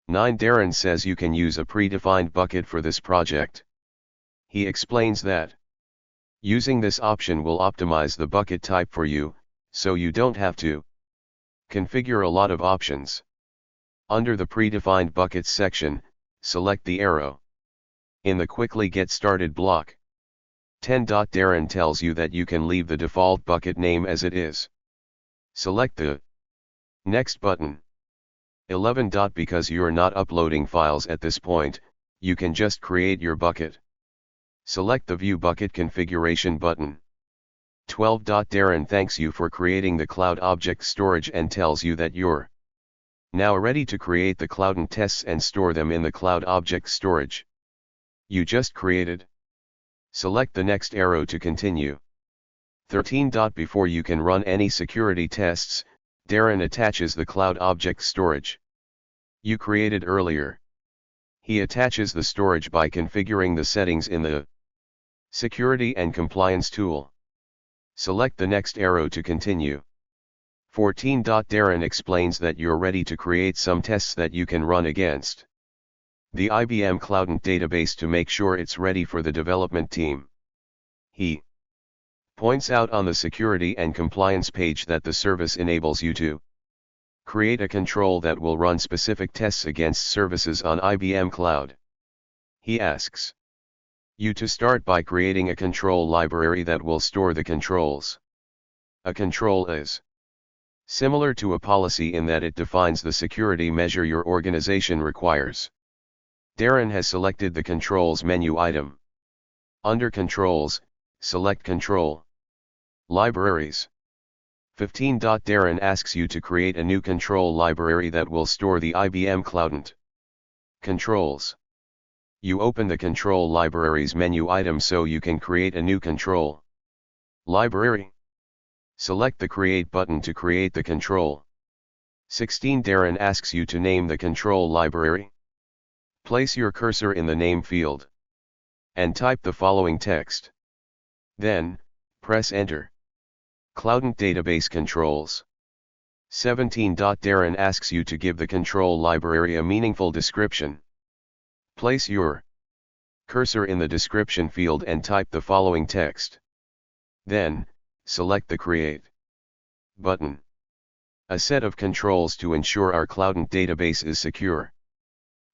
9. Darren says you can use a predefined bucket for this project. He explains that using this option will optimize the bucket type for you, so you don't have to configure a lot of options. Under the Predefined Buckets section, select the arrow in the Quickly Get Started block. 10. Darren tells you that you can leave the default bucket name as it is. Select the Next button. 11. Because you're not uploading files at this point, you can just create your bucket. Select the View Bucket Configuration button. 12. Darren thanks you for creating the cloud object storage and tells you that you're now ready to create the Cloudant tests and store them in the cloud object storage you just created. Select the next arrow to continue. 13. Before you can run any security tests, Darren attaches the cloud object storage you created earlier. He attaches the storage by configuring the settings in the Security and Compliance tool. Select the next arrow to continue. 14. Darren explains that you're ready to create some tests that you can run against the IBM Cloudant database to make sure it's ready for the development team. He points out on the Security and Compliance page that the service enables you to create a control that will run specific tests against services on IBM Cloud. He asks you to start by creating a control library that will store the controls. A control is similar to a policy in that it defines the security measure your organization requires. Darren has selected the Controls menu item. Under Controls, select Control Libraries. 15. Darren asks you to create a new control library that will store the IBM Cloudant controls. You open the Control Libraries menu item so you can create a new control library. Select the Create button to create the control. 16. Darren asks you to name the control library. Place your cursor in the name field and type the following text. Then, press Enter. Cloudant Database Controls. 17. Darren asks you to give the control library a meaningful description. Place your cursor in the description field and type the following text. Then, select the Create button. A set of controls to ensure our Cloudant database is secure.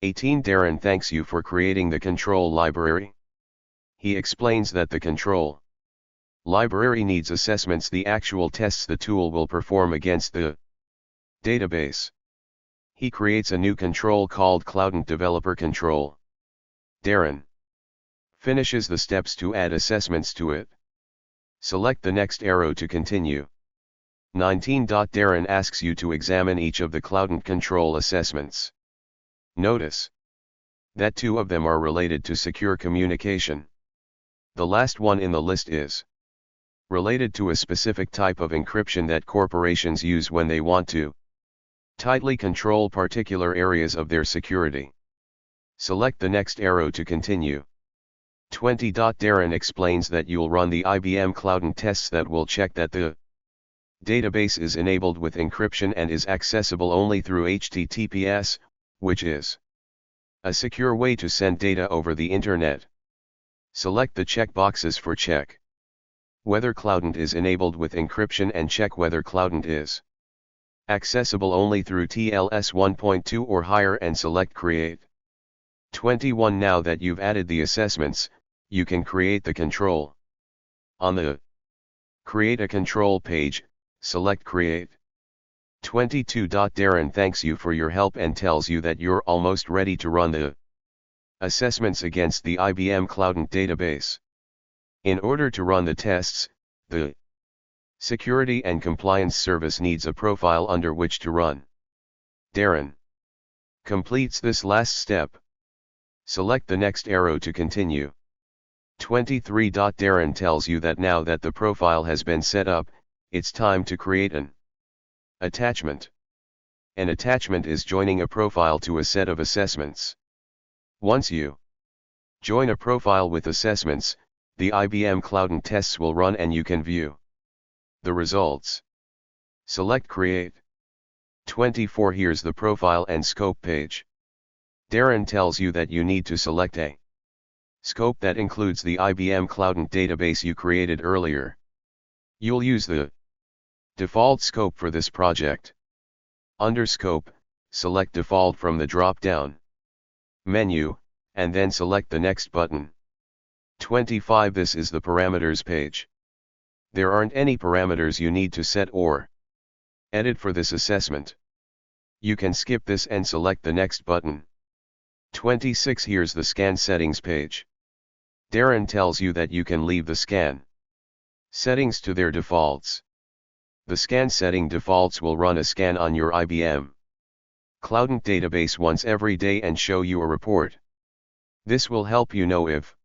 18. Darren thanks you for creating the control library. He explains that the control library needs assessments, the actual tests the tool will perform against the database. He creates a new control called Cloudant Developer Control. Darren finishes the steps to add assessments to it. Select the next arrow to continue. 19. Darren asks you to examine each of the Cloudant control assessments. Notice that 2 of them are related to secure communication. The last one in the list is related to a specific type of encryption that corporations use when they want to tightly control particular areas of their security. Select the next arrow to continue. 20. Darren explains that you'll run the IBM Cloudant tests that will check that the database is enabled with encryption and is accessible only through HTTPS, which is a secure way to send data over the internet. Select the checkboxes for check whether Cloudant is enabled with encryption and check whether Cloudant is accessible only through TLS 1.2 or higher and select Create. 21. Now that you've added the assessments, you can create the control. On the Create a Control page, select Create. 22. Darren thanks you for your help and tells you that you're almost ready to run the assessments against the IBM Cloudant database. In order to run the tests, the Security and Compliance Service needs a profile under which to run Darren completes this last step. Select the next arrow to continue. 23. Darren tells you that now that the profile has been set up, it's time to create an attachment. An attachment is joining a profile to a set of assessments. Once you join a profile with assessments, the IBM Cloudant tests will run and you can view the results. Select Create. 24. Here's the profile and scope page. Darren tells you that you need to select a scope that includes the IBM Cloudant database you created earlier. You'll use the default scope for this project. Under Scope, select Default from the drop-down menu, and then select the Next button. 25. This is the parameters page. There aren't any parameters you need to set or edit for this assessment. You can skip this and select the Next button. 26. Here's the scan settings page. Darren tells you that you can leave the scan settings to their defaults. The scan setting defaults will run a scan on your IBM Cloudant database once every day and show you a report. This will help you know if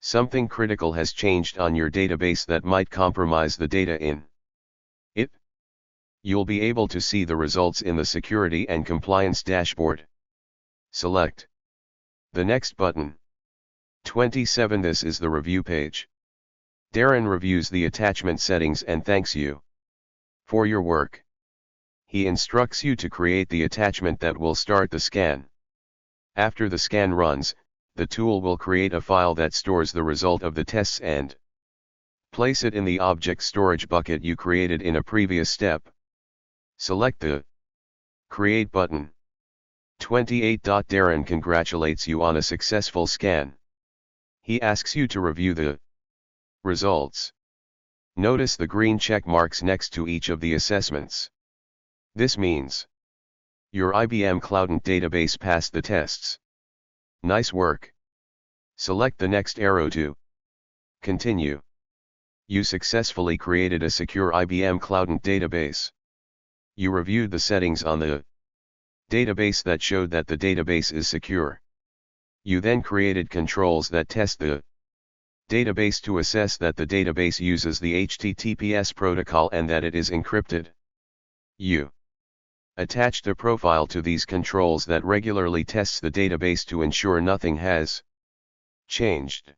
something critical has changed on your database that might compromise the data in it. You'll be able to see the results in the Security and Compliance dashboard. Select the Next button. 27. This is the review page. Darren reviews the attachment settings and thanks you for your work. He instructs you to create the attachment that will start the scan. After the scan runs, the tool will create a file that stores the result of the tests and place it in the object storage bucket you created in a previous step. Select the Create button. 28. Darren congratulates you on a successful scan. He asks you to review the results. Notice the green check marks next to each of the assessments. This means your IBM Cloudant database passed the tests. Nice work. Select the next arrow to continue. You successfully created a secure IBM Cloudant database. You reviewed the settings on the database that showed that the database is secure. You then created controls that test the database to assess that the database uses the HTTPS protocol and that it is encrypted. You attached a profile to these controls that regularly tests the database to ensure nothing has changed.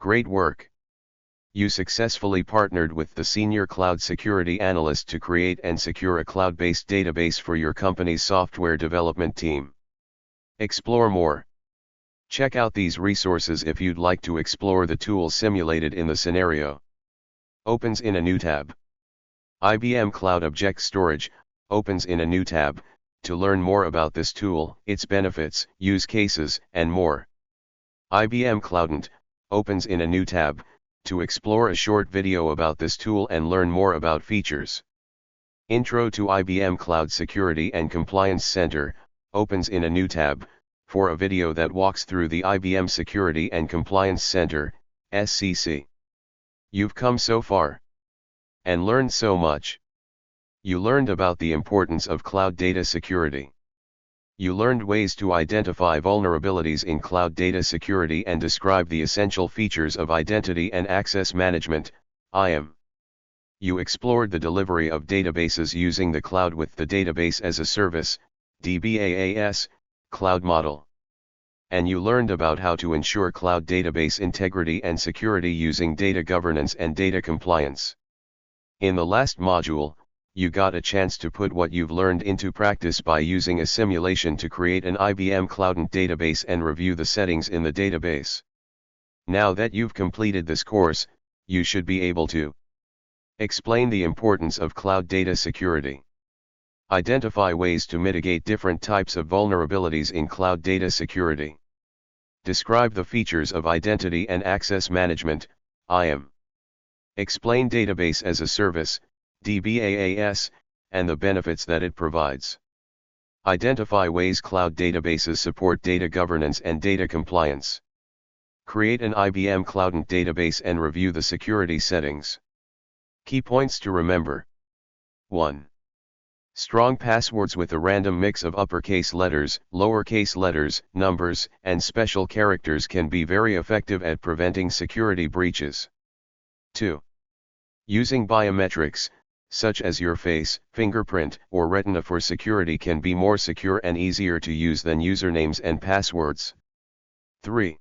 Great work! You successfully partnered with the senior cloud security analyst to create and secure a cloud-based database for your company's software development team. Explore more. Check out these resources if you'd like to explore the tools simulated in the scenario. Opens in a new tab. IBM Cloud Object Storage opens in a new tab. To learn more about this tool, its benefits, use cases, and more. IBM Cloudant opens in a new tab. To explore a short video about this tool and learn more about features. Intro to IBM Cloud Security and Compliance Center opens in a new tab. For a video that walks through the IBM Security and Compliance Center, SCC. You've come so far and learned so much. You learned about the importance of cloud data security. You learned ways to identify vulnerabilities in cloud data security and describe the essential features of identity and access management, IAM. You explored the delivery of databases using the cloud with the Database as a Service, DBaaS, cloud model. And you learned about how to ensure cloud database integrity and security using data governance and data compliance. In the last module, you got a chance to put what you've learned into practice by using a simulation to create an IBM Cloudant database and review the settings in the database. Now that you've completed this course, you should be able to explain the importance of cloud data security. Identify ways to mitigate different types of vulnerabilities in cloud data security. Describe the features of identity and access management, IAM. Explain database as a service, DBaaS, and the benefits that it provides. Identify ways cloud databases support data governance and data compliance. Create an IBM Cloudant database and review the security settings. Key points to remember. 1. Strong passwords with a random mix of uppercase letters, lowercase letters, numbers, and special characters can be very effective at preventing security breaches. 2. Using biometrics, such as your face, fingerprint, or retina for security can be more secure and easier to use than usernames and passwords. 3.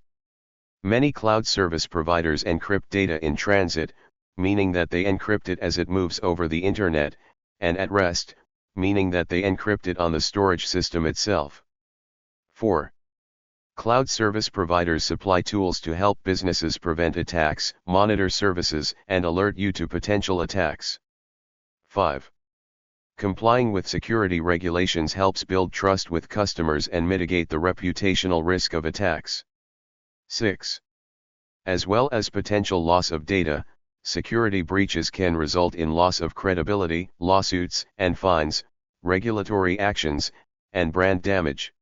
Many cloud service providers encrypt data in transit, meaning that they encrypt it as it moves over the internet, and at rest, meaning that they encrypt it on the storage system itself. 4. Cloud service providers supply tools to help businesses prevent attacks, monitor services, and alert you to potential attacks. 5. Complying with security regulations helps build trust with customers and mitigate the reputational risk of attacks. 6. As well as potential loss of data, security breaches can result in loss of credibility, lawsuits and fines, regulatory actions, and brand damage.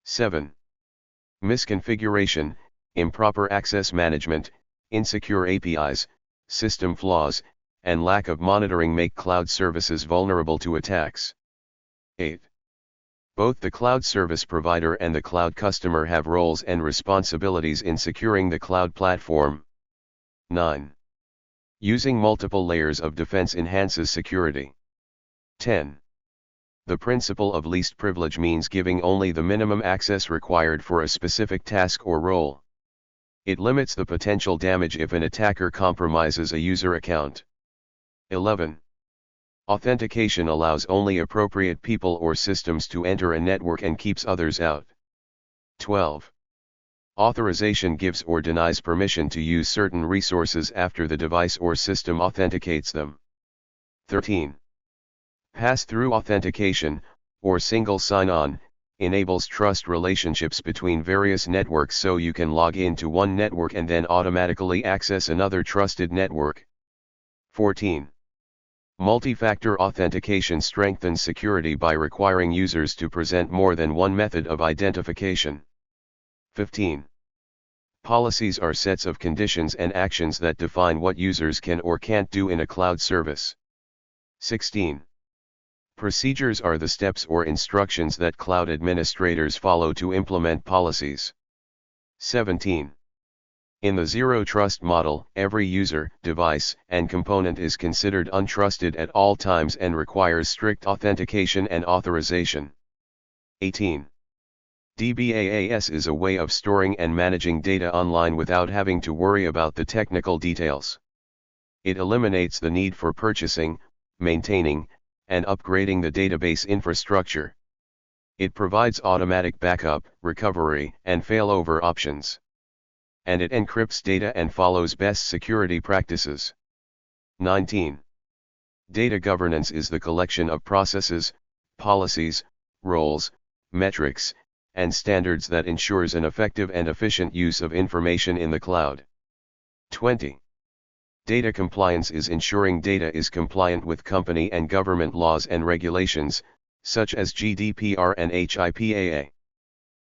7. Misconfiguration, improper access management, insecure APIs, system flaws, and lack of monitoring make cloud services vulnerable to attacks. 8. Both the cloud service provider and the cloud customer have roles and responsibilities in securing the cloud platform. 9. Using multiple layers of defense enhances security. 10. The principle of least privilege means giving only the minimum access required for a specific task or role. It limits the potential damage if an attacker compromises a user account. 11. Authentication allows only appropriate people or systems to enter a network and keeps others out. 12. Authorization gives or denies permission to use certain resources after the device or system authenticates them. 13. Pass-through authentication, or single sign-on, enables trust relationships between various networks so you can log into one network and then automatically access another trusted network. 14. Multi-factor authentication strengthens security by requiring users to present more than one method of identification. 15. Policies are sets of conditions and actions that define what users can or can't do in a cloud service. 16. Procedures are the steps or instructions that cloud administrators follow to implement policies. 17. In the Zero Trust model, every user, device, and component is considered untrusted at all times and requires strict authentication and authorization. 18. DBaaS is a way of storing and managing data online without having to worry about the technical details. It eliminates the need for purchasing, maintaining, and upgrading the database infrastructure. It provides automatic backup, recovery, and failover options. And it encrypts data and follows best security practices. 19. Data governance is the collection of processes, policies, roles, metrics, and standards that ensures an effective and efficient use of information in the cloud. 20. Data compliance is ensuring data is compliant with company and government laws and regulations, such as GDPR and HIPAA.